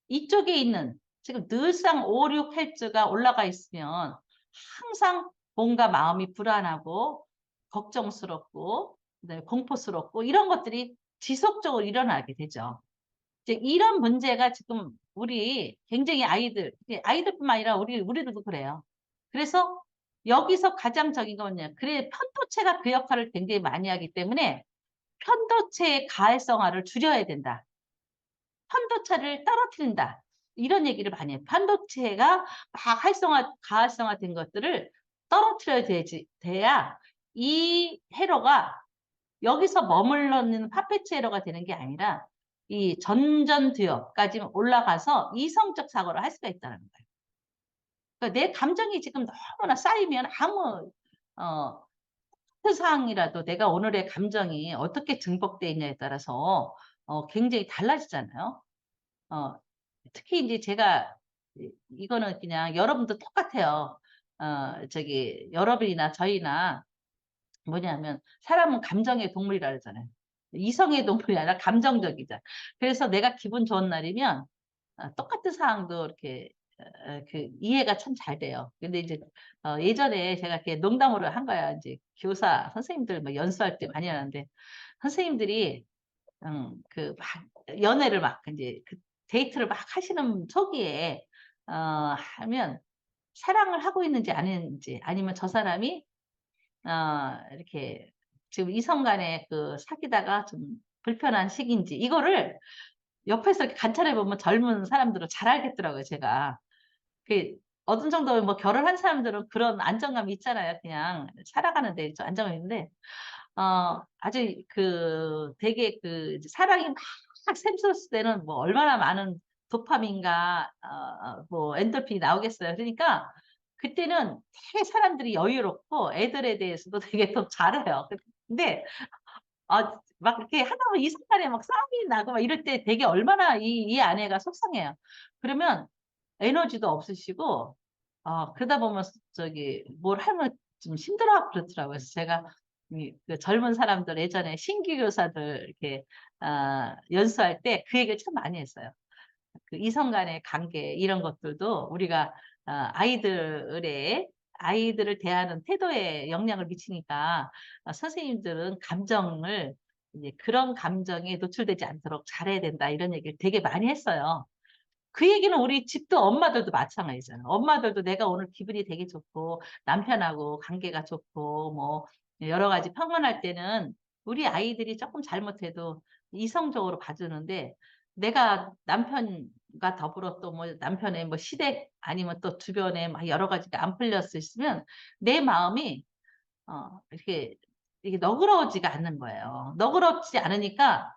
이쪽에 있는 지금 늘상 5, 6Hz가 올라가 있으면 항상 뭔가 마음이 불안하고 걱정스럽고 그다음에 공포스럽고 이런 것들이 지속적으로 일어나게 되죠. 이제 이런 문제가 지금 우리 굉장히 아이들뿐만 아니라 우리들도 그래요. 그래서 여기서 가장 적인 건 뭐냐? 그래 편도체가 그 역할을 굉장히 많이 하기 때문에 편도체의 가활성화를 줄여야 된다. 편도체를 떨어뜨린다. 이런 얘기를 많이 해요. 편도체가 막 가활성화된 것들을 떨어뜨려야 돼야 이 회로가 여기서 머물러 있는 파페치 회로가 되는 게 아니라 이 전전두엽까지 올라가서 이성적 사고를 할 수가 있다는 거예요. 그러니까 내 감정이 지금 너무나 쌓이면 아무 큰 사항이라도 내가 오늘의 감정이 어떻게 증폭되어 있냐에 따라서 굉장히 달라지잖아요. 어, 특히 이제 제가 이거는 그냥 여러분도 똑같아요. 여러분이나 저희나 뭐냐면 사람은 감정의 동물이라 그러잖아요. 이성의 동물이 아니라 감정적이자. 그래서 내가 기분 좋은 날이면 똑같은 상황도 이렇게 그 이해가 참 잘 돼요. 근데 이제 예전에 제가 이렇게 농담으로 한 거야. 이제 교사 선생님들 뭐 연수할 때 많이 하는데 선생님들이 막 연애를 막 이제 그 데이트를 막 하시는 초기에 하면 사랑을 하고 있는지 아닌지 아니면 저 사람이 이렇게 지금 이성 간에 그 사귀다가 좀 불편한 시기인지 이거를 옆에서 이렇게 관찰해 보면 젊은 사람들은 잘 알겠더라고요, 제가. 그 어느 정도 뭐 결혼한 사람들은 그런 안정감이 있잖아요. 그냥 살아가는데 좀 안정감이 있는데 아주 되게 이제 사랑이 막 샘솟을 때는 뭐 얼마나 많은 도파민과 뭐 엔돌핀이 나오겠어요. 그러니까 그때는 되게 사람들이 여유롭고 애들에 대해서도 되게 더 잘해요. 근데 막 이렇게 하다 보면 이 순간에 막 싸움이 나고 막 이럴 때 되게 얼마나 이 아내가 속상해요. 그러면 에너지도 없으시고, 그러다 보면 뭘 하면 좀 힘들어하고 그렇더라고요. 그래서 제가 그 젊은 사람들 예전에 신규 교사들 이렇게, 연수할 때 그 얘기를 참 많이 했어요. 그 이성 간의 관계 이런 것들도 우리가 아이들을 대하는 태도에 영향을 미치니까 선생님들은 감정을 이제 그런 감정에 노출되지 않도록 잘해야 된다 이런 얘기를 되게 많이 했어요. 그 얘기는 우리 집도 엄마들도 마찬가지잖아요. 엄마들도 내가 오늘 기분이 되게 좋고 남편하고 관계가 좋고 뭐 여러 가지 평온할 때는 우리 아이들이 조금 잘못해도 이성적으로 봐주는데 내가 남편과 더불어 또 뭐 남편의 뭐 시댁 아니면 또 주변에 막 여러 가지가 안 풀렸을 있으면 내 마음이 이게 너그러워지가 않는 거예요. 너그럽지 않으니까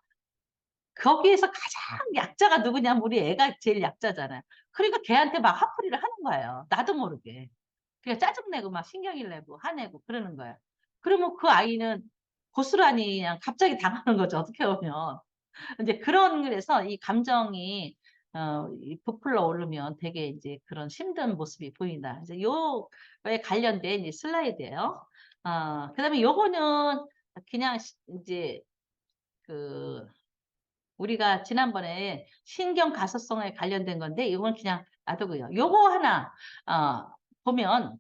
거기에서 가장 약자가 누구냐면 우리 애가 제일 약자잖아요. 그러니까 걔한테 막 화풀이를 하는 거예요. 나도 모르게. 그냥 짜증내고 막 신경질 내고 화내고 그러는 거예요. 그러면 그 아이는 고스란히 그냥 갑자기 당하는 거죠. 어떻게 보면. 이제 그런 그래서 이 감정이 이 부풀러 오르면 되게 이제 그런 힘든 모습이 보인다. 이제 요에 관련된 이 슬라이드예요. 그다음에 요거는 그냥 이제 그 우리가 지난번에 신경 가소성에 관련된 건데 이건 그냥 놔두고요. 요거 하나 보면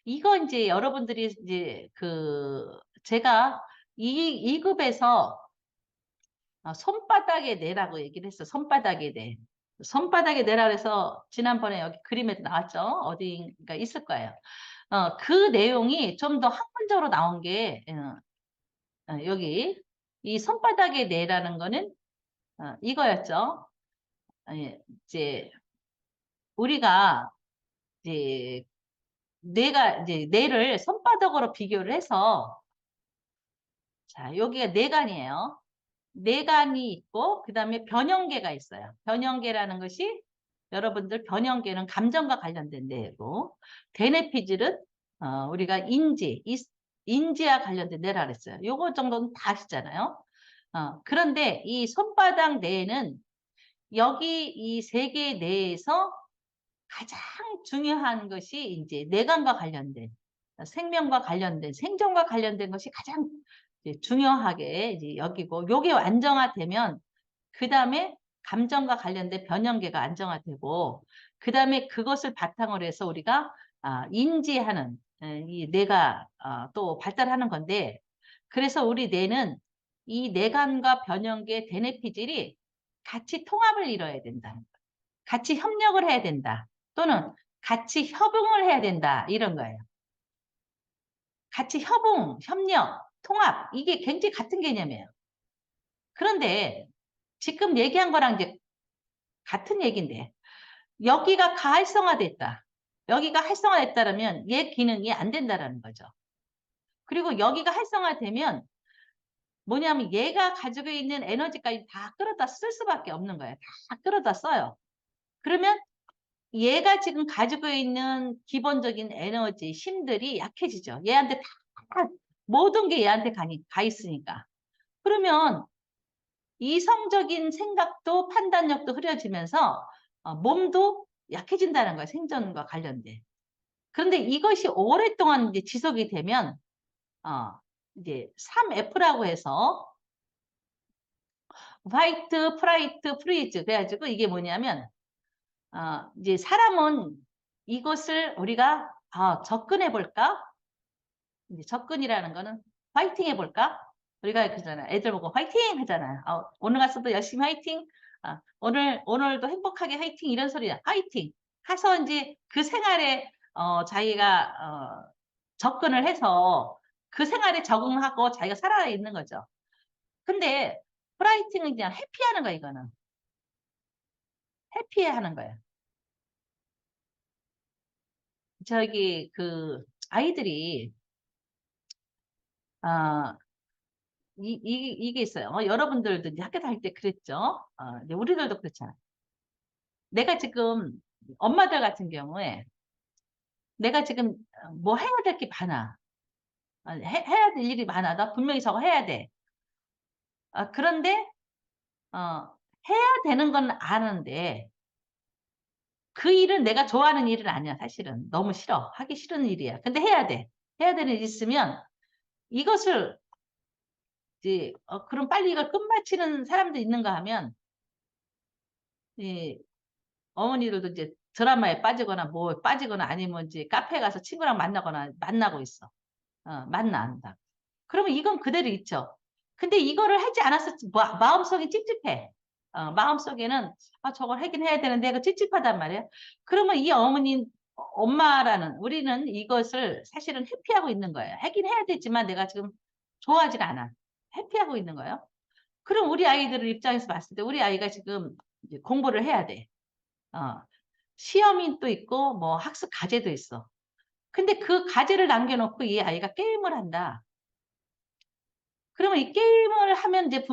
이거 이제 여러분들이 이제 제가 2급에서 손바닥에 내라고 얘기를 했어. 손바닥에 내. 손바닥에 내라 그래서 지난번에 여기 그림에도 나왔죠. 어딘가 있을 거예요. 그 내용이 좀 더 학문적으로 나온 게 여기 이 손바닥에 내라는 거는 이거였죠. 이제 우리가 이제 이제 뇌를 손바닥으로 비교를 해서 자 여기가 뇌간이에요. 뇌간이 있고 그 다음에 변형계가 있어요. 변형계라는 것이 여러분들 변형계는 감정과 관련된 뇌고 대뇌피질은 우리가 인지 인지와 관련된 뇌라 그랬어요. 요거 정도는 다 아시잖아요. 그런데 이 손바닥 뇌는 여기 이 세 개 내에서 가장 중요한 것이 이제 뇌관과 관련된 생명과 관련된 생존과 관련된 것이 가장 이제 중요하게 이제 여기고 요게 안정화되면 그 다음에 감정과 관련된 변형계가 안정화되고 그 다음에 그것을 바탕으로 해서 우리가 인지하는 이 뇌가 또 발달하는 건데 그래서 우리 뇌는 이 뇌관과 변형계 대뇌피질이 같이 통합을 이뤄야 된다. 같이 협력을 해야 된다. 또는 같이 협응을 해야 된다. 이런 거예요. 같이 협응, 협력, 통합 이게 굉장히 같은 개념이에요. 그런데 지금 얘기한 거랑 이제 같은 얘기인데 여기가 활성화됐다. 여기가 활성화됐다면 얘 기능이 안 된다라는 거죠. 그리고 여기가 활성화되면 뭐냐면 얘가 가지고 있는 에너지까지 다 끌어다 쓸 수밖에 없는 거예요. 다 끌어다 써요. 그러면 얘가 지금 가지고 있는 기본적인 에너지, 힘들이 약해지죠. 얘한테 다 모든 게 얘한테 가 있으니까. 그러면 이성적인 생각도 판단력도 흐려지면서 몸도 약해진다는 거예요. 생존과 관련된. 그런데 이것이 오랫동안 이제 지속이 되면 이제 3F라고 해서 화이트, 프라이트, 프리즈 그래가지고 이게 뭐냐면 이제 사람은 이것을 우리가 접근해 볼까? 이제 접근이라는 거는 화이팅 해볼까? 우리가 그러잖아요. 애들 보고 화이팅 하잖아요. 오늘 가서도 열심히 화이팅. 오늘도 행복하게 화이팅 이런 소리야. 화이팅. 해서 이제 그 생활에 자기가 접근을 해서 그 생활에 적응하고 자기가 살아 있는 거죠. 근데 프라이팅은 그냥 해피하는 거야 이거는. 해피하는 거예요. 저기 그 아이들이 아 이게 있어요. 여러분들도 이제 학교 다닐 때 그랬죠. 이제 우리들도 그렇잖아. 내가 지금 엄마들 같은 경우에 내가 지금 뭐 해야 될 게 많아. 해야 될 일이 많아. 나 분명히 저거 해야 돼. 그런데 해야 되는 건 아는데 그 일은 내가 좋아하는 일은 아니야. 사실은 너무 싫어. 하기 싫은 일이야. 근데 해야 돼. 해야 되는 일이 있으면 이것을 이제 그럼 빨리 이걸 끝마치는 사람도 있는가 하면 이 어머니들도 이제 드라마에 빠지거나 뭐 빠지거나 아니면 이제 카페에 가서 친구랑 만나거나 만나고 있어. 만난다. 그러면 이건 그대로 있죠. 근데 이거를 하지 않았을 때 마음속이 찝찝해. 마음속에는 저걸 하긴 해야 되는데 그 찝찝하단 말이에요. 그러면 이 엄마라는 우리는 이것을 사실은 회피하고 있는 거예요. 하긴 해야 되지만 내가 지금 좋아하지가 않아. 회피하고 있는 거예요. 그럼 우리 아이들을 입장에서 봤을 때 우리 아이가 지금 이제 공부를 해야 돼. 시험이 또 있고 뭐 학습 과제도 있어. 근데 그 과제를 남겨놓고 이 아이가 게임을 한다. 그러면 이 게임을 하면 이제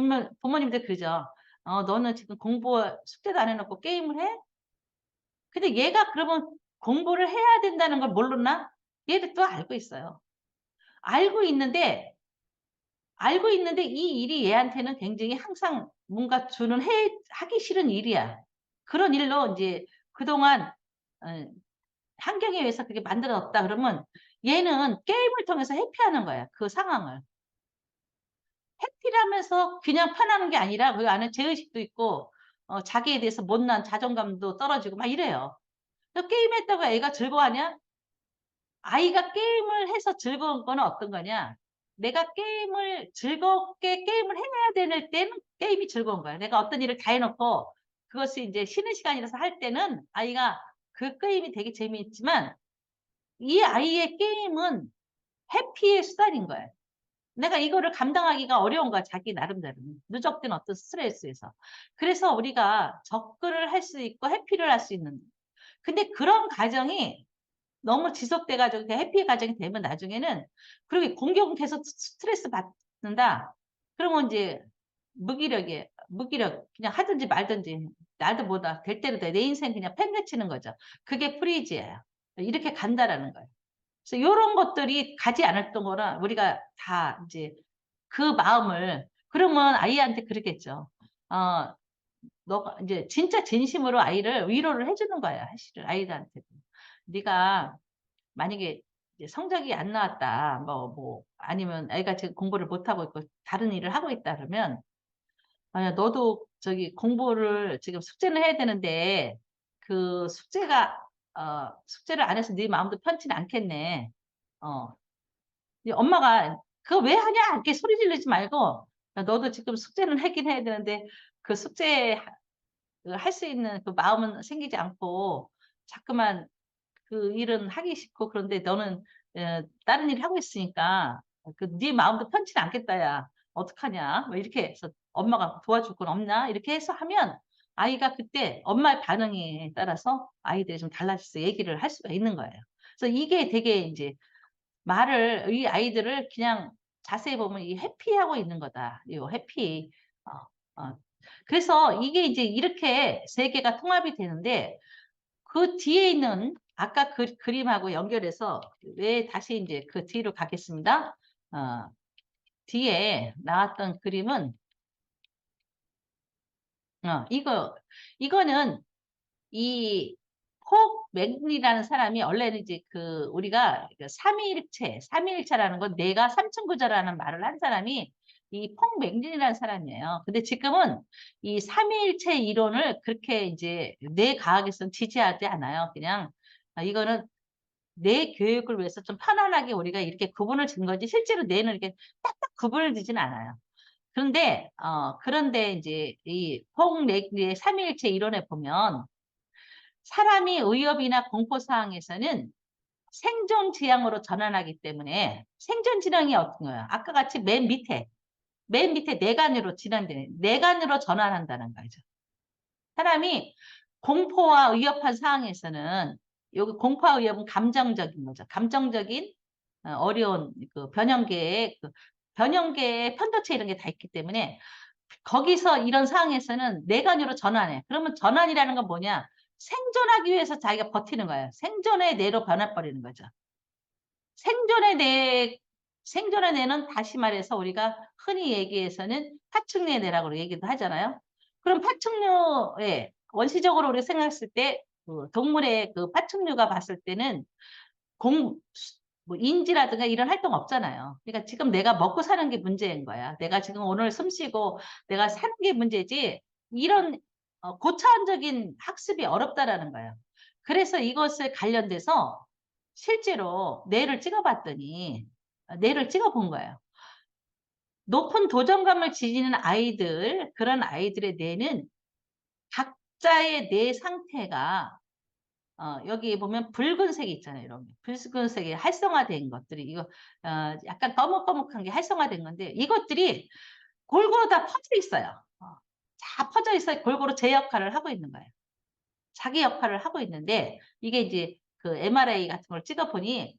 부모님들 그러죠. 너는 지금 공부 숙제도 안 해놓고 게임을 해? 근데 얘가 그러면 공부를 해야 된다는 걸 모르나? 얘도 또 알고 있어요. 알고 있는데 이 일이 얘한테는 굉장히 항상 뭔가 하기 싫은 일이야. 그런 일로 이제 그동안 환경에 의해서 그게 만들어졌다 그러면 얘는 게임을 통해서 회피하는 거야. 그 상황을. 회피하면서 그냥 편하는 게 아니라 그 안에 죄의식도 있고 자기에 대해서 못난 자존감도 떨어지고 막 이래요. 게임했다고 애가 즐거워하냐? 아이가 게임을 해서 즐거운 거는 어떤 거냐? 내가 즐겁게 게임을 해야 되는 때는 게임이 즐거운 거야. 내가 어떤 일을 다 해놓고 그것이 이제 쉬는 시간이라서 할 때는 아이가 그 게임이 되게 재미있지만 이 아이의 게임은 해피의 수단인 거야. 내가 이거를 감당하기가 어려운 거야. 자기 나름대로. 누적된 어떤 스트레스에서. 그래서 우리가 접근을 할 수 있고 해피를 할 수 있는. 근데 그런 과정이 너무 지속돼가지고 해피 과정이 되면 나중에는 그리고 공격은 계속 스트레스 받는다. 그러면 이제 무기력 그냥 하든지 말든지 나도 뭐다 될 대로 돼. 내 인생 그냥 팽개치는 거죠. 그게 프리즈예요. 이렇게 간다라는 거예요. 그래서 이런 것들이 가지 않았던 거라 우리가 다 이제 그 마음을 그러면 아이한테 그러겠죠. 너가 이제 진짜 진심으로 아이를 위로를 해주는 거야. 사실은 아이들한테도. 네가 만약에 이제 성적이 안 나왔다. 뭐 아니면 아이가 지금 공부를 못하고 있고 다른 일을 하고 있다 그러면 아니야, 너도 저기 공부를 지금 숙제를 해야 되는데 그 숙제를 안 해서 네 마음도 편치는 않겠네. 어, 이 엄마가 그거 왜 하냐? 이렇게 소리 지르지 말고 야, 너도 지금 숙제는 하긴 해야 되는데 그 숙제 할 수 있는 그 마음은 생기지 않고 자꾸만 그 일은 하기 싫고 그런데 너는 다른 일 하고 있으니까 그 네 마음도 편치는 않겠다 야 어떡하냐 뭐 이렇게 해서 엄마가 도와줄 건 없나 이렇게 해서 하면 아이가 그때 엄마의 반응에 따라서 아이들이 좀 달라져서 얘기를 할 수가 있는 거예요. 그래서 이게 되게 이제 말을 이 아이들을 그냥 자세히 보면 이 회피하고 있는 거다. 이 회피. 어. 그래서 이게 이제 이렇게 세 개가 통합이 되는데 그 뒤에 있는 아까 그 그림하고 연결해서 왜 다시 이제 그 뒤로 가겠습니다. 뒤에 나왔던 그림은 이거는 이 폭 맥이라는 사람이 원래는 이제 그 우리가 삼위일체라는 건 내가 삼층구조라는 말을 한 사람이 이 폭 맥린이라는 사람이에요. 근데 지금은 이 삼위일체 이론을 그렇게 이제 내 과학에서는 지지하지 않아요. 그냥 이거는 내 교육을 위해서 좀 편안하게 우리가 이렇게 구분을 진 거지 실제로 뇌는 이렇게 딱딱 구분을 지진 않아요. 그런데 이제 이 폭 맥리의 삼위일체 이론에 보면 사람이 위협이나 공포 상황에서는 생존 지향으로 전환하기 때문에 생존 지향이 어떤 거예요? 아까 같이 맨 밑에 뇌간으로 뇌간으로 전환한다는 거죠. 사람이 공포와 위협한 상황에서는 여기 공포와 위협은 감정적인 거죠. 감정적인 어려운 그 변형계의 편도체 이런 게 다 있기 때문에 거기서 이런 상황에서는 뇌간으로 전환해. 그러면 전환이라는 건 뭐냐? 생존하기 위해서 자기가 버티는 거예요. 생존의 뇌로 변해버리는 거죠. 생존의 뇌는 다시 말해서 우리가 흔히 얘기해서는 파충류의 뇌라고 얘기도 하잖아요. 그럼 파충류의 원시적으로 우리가 생각했을 때 그 동물의 그 파충류가 봤을 때는 뭐 인지라든가 이런 활동 없잖아요. 그러니까 지금 내가 먹고 사는 게 문제인 거야. 내가 지금 오늘 숨 쉬고 내가 사는 게 문제지 이런 고차원적인 학습이 어렵다라는 거예요. 그래서 이것을 관련돼서 실제로 뇌를 찍어봤더니 뇌를 찍어본 거예요. 높은 도전감을 지니는 아이들, 그런 아이들의 뇌는 각자의 뇌 상태가 여기 보면 붉은색이 있잖아요. 이런 붉은색이 활성화된 것들이 이거 약간 거뭇거뭇한 게 활성화된 건데 이것들이 골고루 다 퍼져 있어요. 다 퍼져 있어요. 골고루 제 역할을 하고 있는 거예요. 자기 역할을 하고 있는데 이게 이제 그 MRI 같은 걸 찍어보니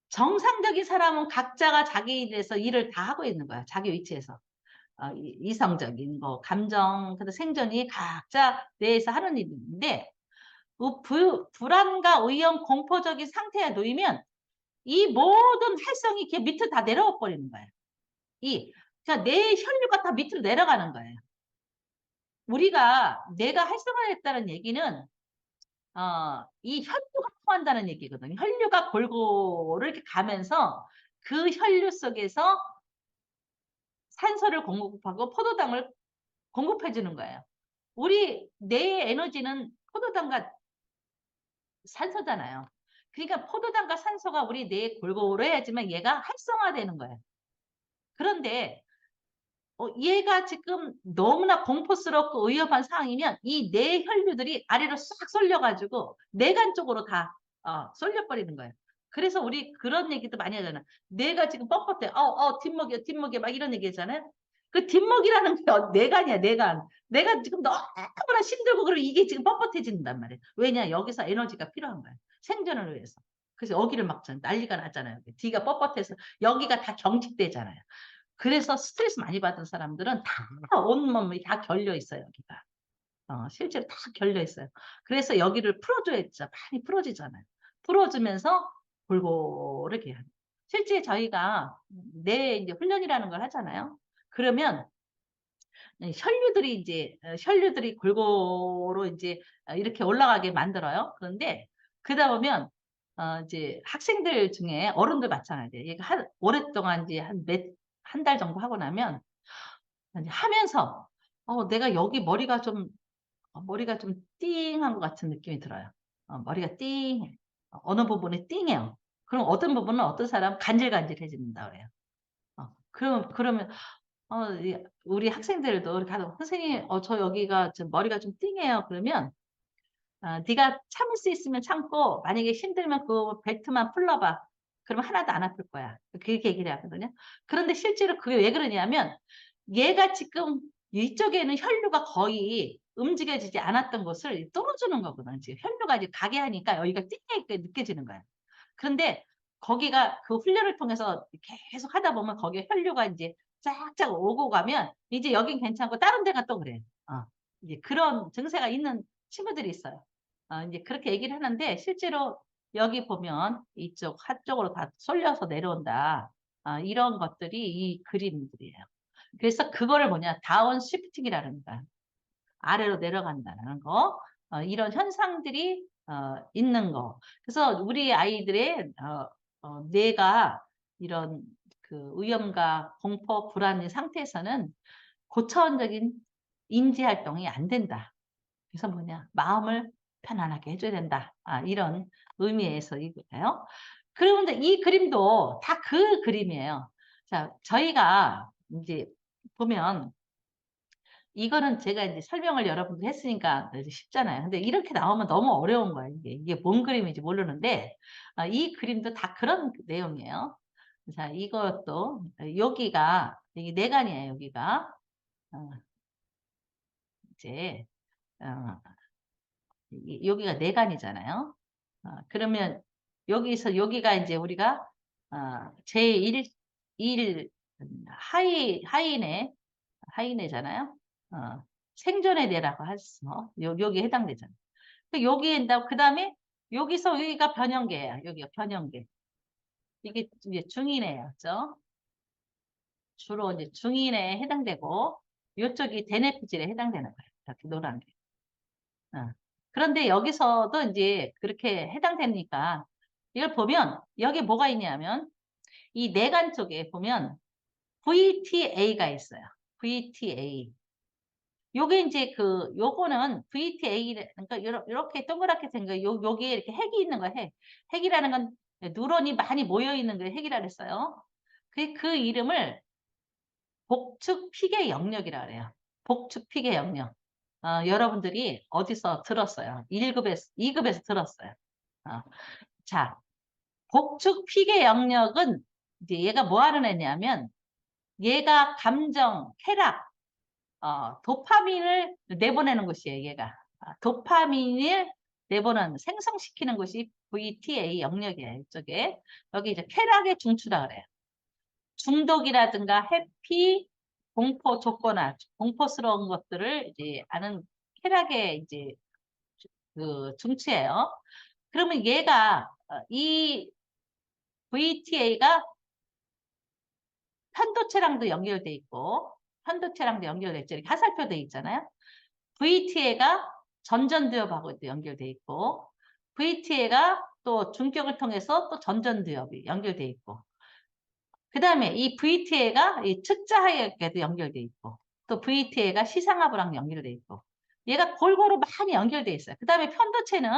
정상적인 사람은 각자가 자기 일에서 일을 다 하고 있는 거야. 자기 위치에서. 이성적인 거, 감정, 생존이 각자 뇌에서 하는 일인데 불안과 위험, 공포적인 상태에 놓이면 이 모든 활성이 이렇게 밑으로 다 내려와 버리는 거예요. 그러니까 내 혈류가 다 밑으로 내려가는 거예요. 우리가 뇌가 활성화됐다는 얘기는 이 혈류가 통한다는 얘기거든요. 혈류가 골고루 이렇게 가면서 그 혈류 속에서 산소를 공급하고 포도당을 공급해 주는 거예요. 우리 뇌의 에너지는 포도당과 산소잖아요. 그러니까 포도당과 산소가 우리 뇌에 골고루 해야지만 얘가 활성화되는 거예요. 그런데 얘가 지금 너무나 공포스럽고 위협한 상황이면 이 뇌 혈류들이 아래로 싹 쏠려가지고 뇌간 쪽으로 다 쏠려버리는 거예요. 그래서 우리 그런 얘기도 많이 하잖아. 뇌가 지금 뻣뻣해. 뒷목이야 막 이런 얘기 하잖아요. 그 뒷목이라는 게 뇌간이야, 뇌간. 내가 지금 너무나 힘들고 그리고 이게 지금 뻣뻣해진단 말이에요. 왜냐? 여기서 에너지가 필요한 거예요. 생존을 위해서. 그래서 여기를 막 난리가 났잖아요. 뒤가 뻣뻣해서 여기가 다 경직되잖아요. 그래서 스트레스 많이 받은 사람들은 다 온몸이 다 결려 있어요, 여기가. 실제로 다 결려 있어요. 그래서 여기를 풀어줘야죠. 많이 풀어지잖아요. 풀어주면서 골고루 이렇게 실제 저희가 뇌 이제 훈련이라는 걸 하잖아요. 그러면 혈류들이 골고루 이제 이렇게 올라가게 만들어요. 그런데 그러다 보면 이제 학생들 중에 어른들 마찬가지예요. 얘가 오랫동안 이제 한 달 정도 하고 나면 이제 하면서 내가 여기 머리가 좀 띵한 것 같은 느낌이 들어요. 머리가 띵해. 어느 부분이 띵해요. 그럼 어떤 부분은 어떤 사람 간질간질해진다 그래요. 그러면 우리 학생들도 이렇게 하다가 선생님, 저 여기가 좀 머리가 좀 띵해요. 그러면 네가 참을 수 있으면 참고 만약에 힘들면 그 벨트만 풀러봐. 그러면 하나도 안 아플 거야. 그렇게 얘기를 하거든요. 그런데 실제로 그게 왜 그러냐면 얘가 지금 이쪽에는 혈류가 거의 움직여지지 않았던 것을 뚫어주는 거거든요. 지금 혈류가 이제 가게 하니까 여기가 띵하게 느껴지는 거야. 그런데 거기가 그 훈련을 통해서 계속 하다 보면 거기에 혈류가 이제 쫙쫙 오고 가면 이제 여긴 괜찮고 다른 데가 또 그래. 이제 그런 증세가 있는 친구들이 있어요. 이제 그렇게 얘기를 하는데 실제로 여기 보면 이쪽 한쪽으로 다 쏠려서 내려온다. 이런 것들이 이 그림들이에요. 그래서 그거를 뭐냐 다운 시프팅이라는 거야. 아래로 내려간다는 거. 이런 현상들이 있는 거. 그래서 우리 아이들의 뇌가 이런 그 위험과 공포, 불안의 상태에서는 고차원적인 인지 활동이 안 된다. 그래서 뭐냐 마음을 편안하게 해줘야 된다. 이런 의미에서 이거예요. 그런데 이 그림도 다 그 그림이에요. 자, 저희가 이제 보면 이거는 제가 이제 설명을 여러분들 했으니까 이제 쉽잖아요. 근데 이렇게 나오면 너무 어려운 거예요. 이게 뭔 그림인지 모르는데 이 그림도 다 그런 내용이에요. 자, 이것도 여기가 이게 뇌간이에요. 여기가 이제 여기가 뇌간이잖아요. 그러면 여기가 이제 우리가 제1 하이뇌잖아요. 생존의 뇌라고 했어. 여기에 해당되잖아요. 여기에 그 다음에 여기서 여기가 변형계예요. 여기가 변형계. 이게 이제 중이뇌였죠. 주로 이제 중이뇌에 해당되고 이쪽이 대뇌피질에 해당되는 거예요. 이렇게 노란 게. 그런데 여기서도 이제 그렇게 해당되니까 이걸 보면 여기 뭐가 있냐면 이 뇌간 쪽에 보면 VTA가 있어요. VTA. 요게 이제 요거는 VTA, 그러니까 이렇게 동그랗게 생겨, 여기에 이렇게 핵이 있는 거예요, 핵. 핵이라는 건 뉴런이 많이 모여 있는 게 핵이라 그랬어요. 그 이름을 복축피계 영역이라 그래요. 복축피계 영역. 여러분들이 어디서 들었어요? 1급에서, 2급에서 들었어요. 자, 복축피계 영역은 이제 얘가 뭐 하는 애냐면 얘가 감정, 쾌락, 도파민을 내보내는 곳이에요, 얘가. 도파민을 생성시키는 곳이 VTA 영역이에요, 이쪽에. 여기 이제 쾌락의 중추라 그래요. 중독이라든가 해피, 공포 조건화, 공포스러운 것들을 이제 아는 쾌락의 이제 그 중추예요. 그러면 얘가, 이 VTA가 편도체랑도 연결돼 있고, 편도체랑도 연결돼 있죠. 이렇게 화살표 돼 있잖아요. VTA가 전전두엽하고 연결돼 있고, VTA가 또 중격을 통해서 또 전전두엽이 연결돼 있고, 그 다음에 이 VTA가 이 측자하에도 연결돼 있고, 또 VTA가 시상하부랑 연결돼 있고, 얘가 골고루 많이 연결돼 있어요. 그 다음에 편도체는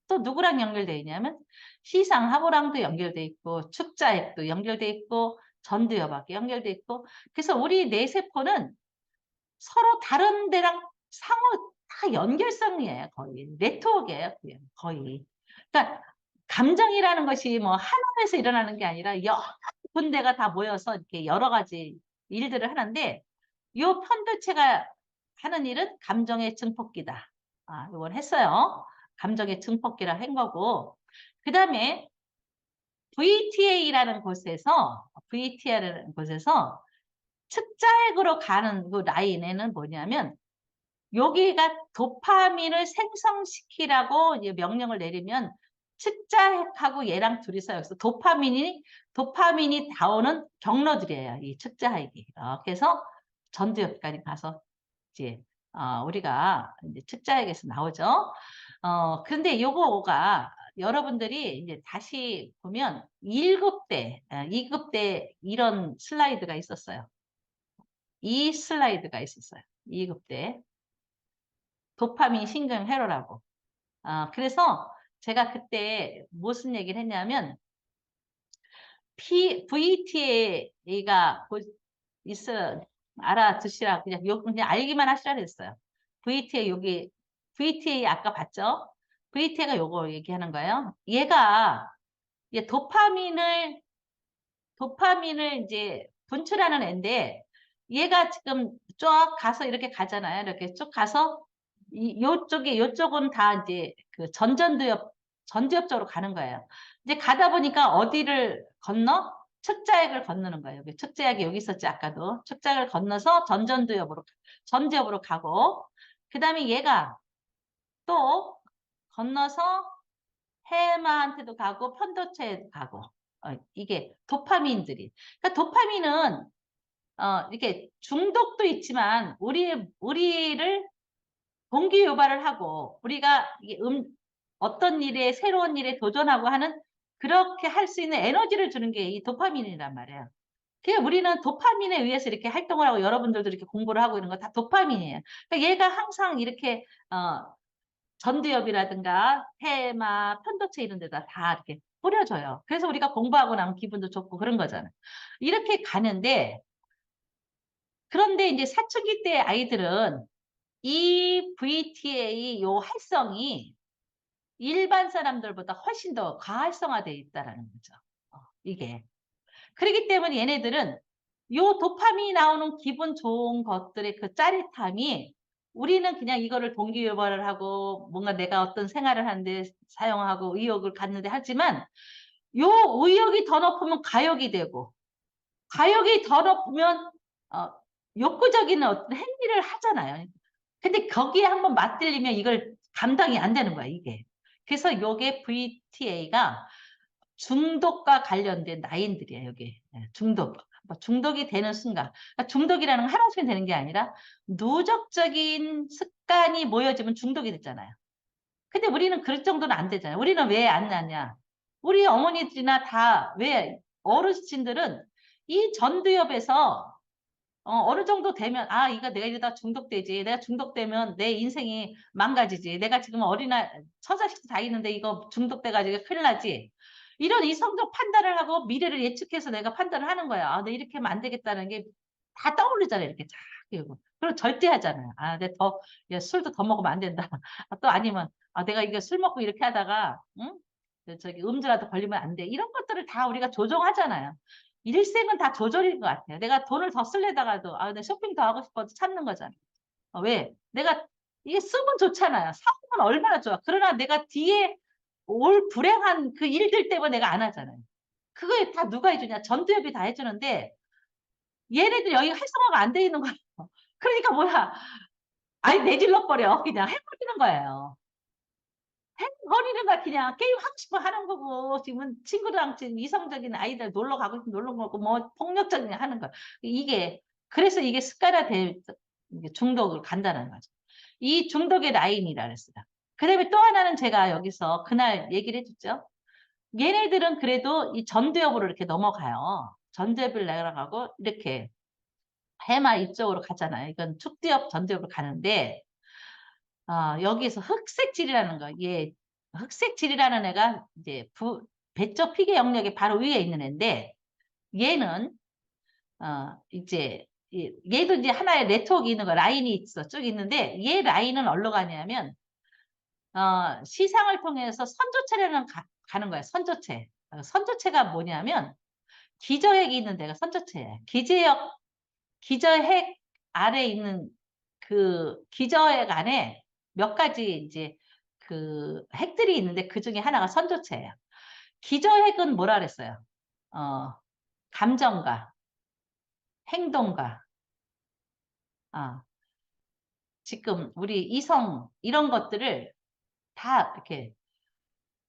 또 누구랑 연결돼 있냐면 시상하부랑도 연결돼 있고, 측자핵도 연결돼 있고, 전두엽하고 연결돼 있고, 그래서 우리 뇌세포는 서로 다른 데랑 상호 다 연결성이에요. 거의 네트워크예요. 거의. 그러니까 감정이라는 것이 뭐 하나에서 일어나는 게 아니라 여러 군데가 다 모여서 이렇게 여러 가지 일들을 하는데 이 편도체가 하는 일은 감정의 증폭기다. 이걸 했어요. 감정의 증폭기라 한 거고 그 다음에 VTA라는 곳에서 측자핵으로 가는 그 라인에는 뭐냐면 여기가 도파민을 생성시키라고 이제 명령을 내리면 측자핵하고 얘랑 둘이서 여기서 도파민이 나오는 경로들이에요. 이 측자핵이. 그래서 전두엽까지 가서 이제 우리가 이제 측자핵에서 나오죠. 근데 요거가 여러분들이 이제 다시 보면 1급 때, 2급 때 이런 슬라이드가 있었어요. 이 슬라이드가 있었어요. 2급 때. 도파민 신경 회로라고. 그래서 제가 그때 무슨 얘기를 했냐면, VTA가 있어, 알아두시라고, 그냥 알기만 하시라 그랬어요. VTA 아까 봤죠? VTA가 요거 얘기하는 거예요. 얘가, 도파민을 이제 분출하는 애인데, 얘가 지금 쫙 가서 이렇게 가잖아요. 이렇게 쭉 가서, 요쪽은 다 이제 그 전두엽 쪽으로 가는 거예요. 이제 가다 보니까 어디를 건너? 측자핵을 건너는 거예요. 여기 측자핵이 여기 있었지, 아까도. 측자핵을 건너서 전두엽으로 가고, 그 다음에 얘가 또 건너서 해마한테도 가고, 편도체에도 가고, 이게 도파민들이. 그러니까 도파민은, 이렇게 중독도 있지만, 우리를 동기 유발을 하고 우리가 어떤 일에 새로운 일에 도전하고 하는 그렇게 할 수 있는 에너지를 주는 게 이 도파민이란 말이에요. 그러니까 우리는 도파민에 의해서 이렇게 활동을 하고 여러분들도 이렇게 공부를 하고 이런 거 다 도파민이에요. 그러니까 얘가 항상 이렇게 전두엽이라든가 해마, 편도체 이런 데다 다 이렇게 뿌려줘요. 그래서 우리가 공부하고 나면 기분도 좋고 그런 거잖아요. 이렇게 가는데 그런데 이제 사춘기 때 아이들은 이 VTA 요 활성이 일반 사람들보다 훨씬 더 과활성화되어 있다라는 거죠. 이게. 그렇기 때문에 얘네들은 요 도파민이 나오는 기분 좋은 것들의 그 짜릿함이 우리는 그냥 이거를 동기유발을 하고 뭔가 내가 어떤 생활을 하는데 사용하고 의욕을 갖는데 하지만 요 의욕이 더 높으면 가욕이 되고 가욕이 더 높으면 욕구적인 어떤 행위를 하잖아요. 근데 거기에 한번 맞들리면 이걸 감당이 안 되는 거야, 이게. 그래서 요게 VTA가 중독과 관련된 라인들이에요, 여기. 중독. 중독이 되는 순간. 그러니까 중독이라는 건 하루 종일 되는 게 아니라 누적적인 습관이 모여지면 중독이 됐잖아요. 근데 우리는 그럴 정도는 안 되잖아요. 우리는 왜 안 나냐? 우리 어머니들이나 다 왜 어르신들은 이 전두엽에서 어느 정도 되면, 이거 내가 이러다 중독되지. 내가 중독되면 내 인생이 망가지지. 내가 지금 처자식도 다 있는데 이거 중독돼가지고 큰일 나지. 이런 이성적 판단을 하고 미래를 예측해서 내가 판단을 하는 거야. 나 이렇게 하면 안 되겠다는 게 다 떠오르잖아요. 이렇게 쫙. 그리고 절제하잖아요. 술도 더 먹으면 안 된다. 또 아니면, 내가 이거 술 먹고 이렇게 하다가, 응? 저기 음주라도 걸리면 안 돼. 이런 것들을 다 우리가 조정하잖아요. 일생은 다 조절인 것 같아요. 내가 돈을 더 쓰려다가도 내가 쇼핑 더 하고 싶어서 참는 거잖아. 왜? 이게 쓰면 좋잖아요. 사면 얼마나 좋아. 그러나 내가 뒤에 올 불행한 그 일들 때문에 내가 안 하잖아요. 그거에 다 누가 해주냐? 전두엽이 다 해주는데 얘네들 여기 활성화가 안 돼 있는 거예요. 그러니까 뭐야? 내질러 버려. 그냥 해버리는 거예요. 해버리는 거야. 그냥 게임 하고 싶어 하는 거고 지금 친구들랑 지금 이성적인 아이들 놀러 가고 싶으면 놀러 가고 뭐 폭력적인 하는 거야. 그래서 이게 습관화돼 중독을 간다는 거죠. 이 중독의 라인이라 그랬어요. 그 다음에 또 하나는 제가 여기서 그날 얘기를 해줬죠. 얘네들은 그래도 이 전두엽으로 이렇게 넘어가요. 전두엽을 내려가고 이렇게 해마 이쪽으로 가잖아요. 이건 축두엽 전두엽으로 가는데 여기에서 흑색질이라는 거, 흑색질이라는 애가 이제 배쪽 피계 영역의 바로 위에 있는 애인데, 얘는, 이제, 얘도 이제 하나의 네트워크 있는 거, 라인이 있어, 쭉 있는데, 얘 라인은 어디로 가냐면, 시상을 통해서 선조체라는 가는 거야, 선조체. 선조체가 뭐냐면, 기저핵이 있는 데가 선조체예요. 기저핵 아래 있는 그 기저핵 안에 몇 가지 이제 그 핵들이 있는데 그 중에 하나가 선조체예요. 기저핵은 뭐라 그랬어요? 감정과 행동과 지금 우리 이성 이런 것들을 다 이렇게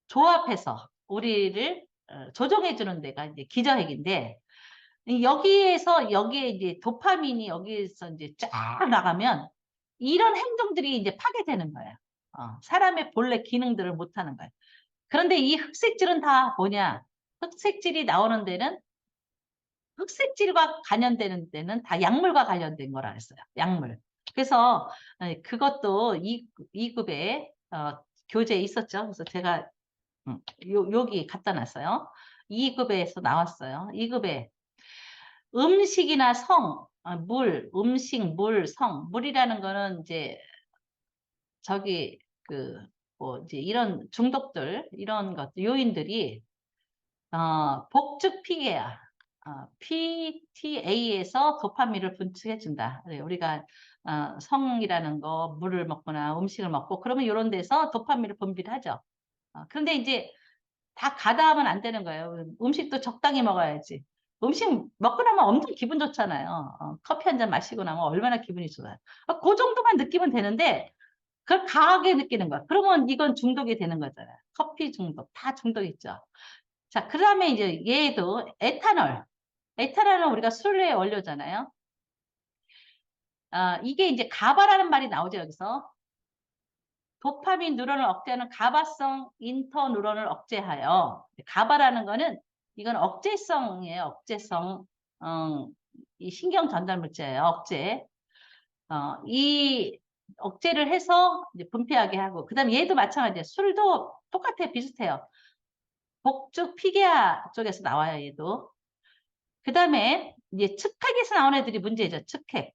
조합해서 우리를 조정해 주는 데가 이제 기저핵인데 여기에 이제 도파민이 여기에서 이제 쫙 나가면 이런 행동들이 이제 파괴되는 거예요. 사람의 본래 기능들을 못 하는 거예요. 그런데 이 흑색질은 다 뭐냐? 흑색질이 나오는 데는 흑색질과 관련되는 데는 다 약물과 관련된 거라 했어요. 약물. 그래서 그것도 2급에 교재에 있었죠. 그래서 제가 여기 갖다 놨어요. 2급에서 나왔어요. 2급에 음식이나 물, 음식, 물, 물이라는 거는 이제 저기 뭐 이제 이런 중독들, 이런 요인들이 복죽 피계야. PTA에서 도파민을 분출해준다. 우리가 성이라는 거, 물을 먹거나 음식을 먹고 그러면 이런 데서 도파민을 분비를 하죠. 그런데 이제 다 가다하면 안 되는 거예요. 음식도 적당히 먹어야지. 음식 먹고 나면 엄청 기분 좋잖아요. 커피 한 잔 마시고 나면 얼마나 기분이 좋아요. 그 정도만 느끼면 되는데 그걸 강하게 느끼는 거야. 그러면 이건 중독이 되는 거잖아요. 커피 중독, 다 중독 있죠. 자, 그 다음에 이제 얘도 에탄올. 에탄올은 우리가 술의 원료잖아요. 이게 이제 가바라는 말이 나오죠, 여기서. 도파민 뉴런을 억제하는 가바성 인터뉴런을 억제하여. 가바라는 거는 이건 억제성이에요. 억제성. 이 신경 전달 물질이에요. 억제. 이 억제를 해서 이제 분피하게 하고. 그다음 얘도 마찬가지예요. 술도 똑같아요. 비슷해요. 복죽 피계아 쪽에서 나와요. 얘도. 그다음에 이제 측핵에서 나오는 애들이 문제죠. 측핵,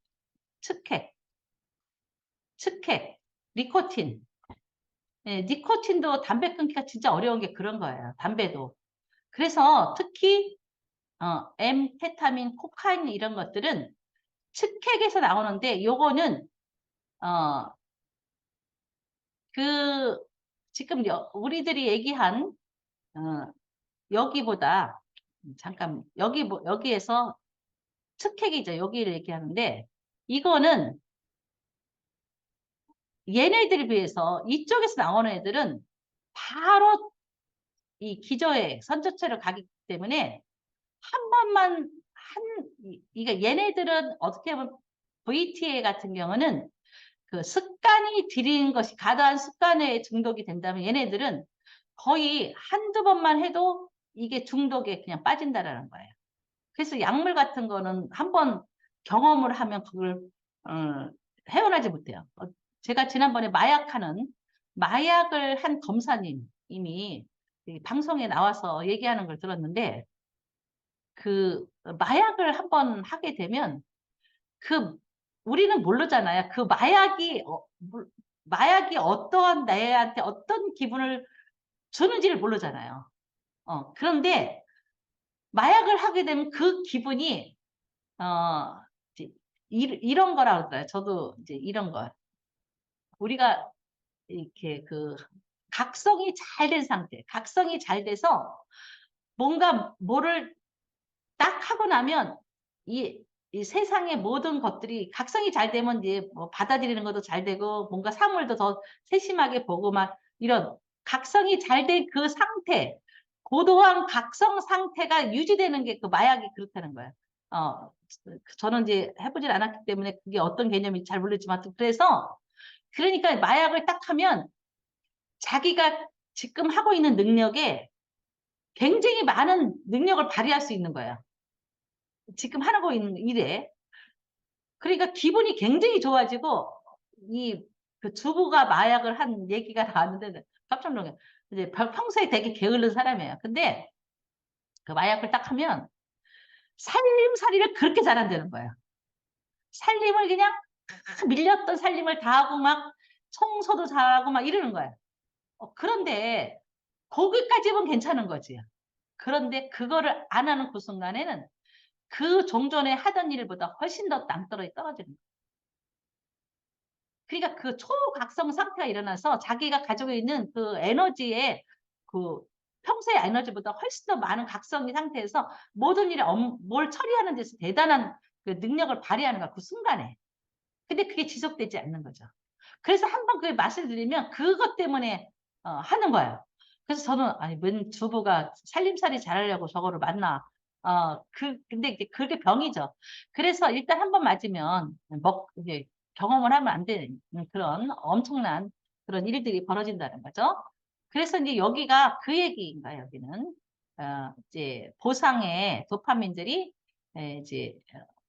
니코틴. 네, 니코틴도 담배 끊기가 진짜 어려운 게 그런 거예요. 담배도. 그래서 특히 엠페타민, 코카인 이런 것들은 측핵에서 나오는데 요거는 지금 우리들이 얘기한 여기보다 잠깐 여기에서 측핵이죠. 여기를 얘기하는데 이거는 얘네들에 비해서 이쪽에서 나오는 애들은 바로 이 기저에 선조체로 가기 때문에 한 번만 이게 얘네들은 어떻게 보면 VTA 같은 경우는 그 습관이 들이는 것이 과다한 습관에 중독이 된다면 얘네들은 거의 한두 번만 해도 이게 중독에 그냥 빠진다라는 거예요. 그래서 약물 같은 거는 한번 경험을 하면 그걸 헤어나지 못해요. 제가 지난번에 마약을 한 검사님이 방송에 나와서 얘기하는 걸 들었는데 그 마약을 한번 하게 되면 우리는 모르잖아요. 그 마약이 어떠한 내한테 어떤 기분을 주는지를 모르잖아요. 그런데 마약을 하게 되면 그 기분이 이제 이런 거라고 그러더라고요. 저도 이제 이런 거. 우리가 이렇게 각성이 잘 된 상태, 각성이 잘 돼서 뭔가 뭐를 딱 하고 나면 이 세상의 모든 것들이 각성이 잘 되면 이제 뭐 받아들이는 것도 잘 되고 뭔가 사물도 더 세심하게 보고 막 이런 각성이 잘 된 그 상태, 고도한 각성 상태가 유지되는 게 그 마약이 그렇다는 거예요. 저는 이제 해보질 않았기 때문에 그게 어떤 개념인지 잘 모르지만 그래서 그러니까 마약을 딱 하면 자기가 지금 하고 있는 능력에 굉장히 많은 능력을 발휘할 수 있는 거예요. 지금 하고 있는 일에. 그러니까 기분이 굉장히 좋아지고 그 주부가 마약을 한 얘기가 나왔는데 깜짝 놀랐어요. 이제 평소에 되게 게으른 사람이에요. 근데 그 마약을 딱 하면 살림살이를 그렇게 잘한다는 거예요. 살림을 그냥 밀렸던 살림을 다 하고 막 청소도 잘하고 막 이러는 거예요. 그런데 거기까지는 괜찮은 거지. 그런데 그거를 안 하는 그 순간에는 그 종전에 하던 일보다 훨씬 더 땅떨어지 떨어지는 거예요. 그러니까 그 초각성 상태가 일어나서 자기가 가지고 있는 그 에너지에 평소의 에너지보다 훨씬 더 많은 각성의 상태에서 모든 일에 뭘 처리하는 데서 대단한 그 능력을 발휘하는 거야, 그 순간에. 근데 그게 지속되지 않는 거죠. 그래서 한번 그 맛을 들리면 그것 때문에 하는 거예요. 그래서 저는 아니 웬 주부가 살림살이 잘하려고 저거를 맞나. 근데 이제 그게 병이죠. 그래서 일단 한 번 맞으면 이제 경험을 하면 안 되는 그런 엄청난 그런 일들이 벌어진다는 거죠. 그래서 이제 여기가 그 얘기인가 여기는 이제 보상의 도파민들이 이제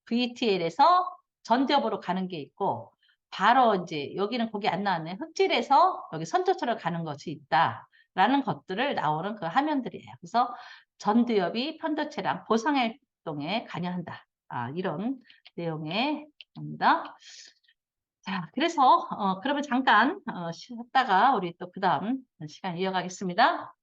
VTL에서 전두엽으로 가는 게 있고 바로 이제 여기는 거기 안 나왔네. 흑질에서 여기 선조처럼 가는 것이 있다라는 것들을 나오는 그 화면들이에요. 그래서 전두엽이 편도체랑 보상활동에 관여한다. 이런 내용의 겁니다. 자, 그래서 그러면 잠깐 쉬었다가 우리 또 그다음 시간 이어가겠습니다.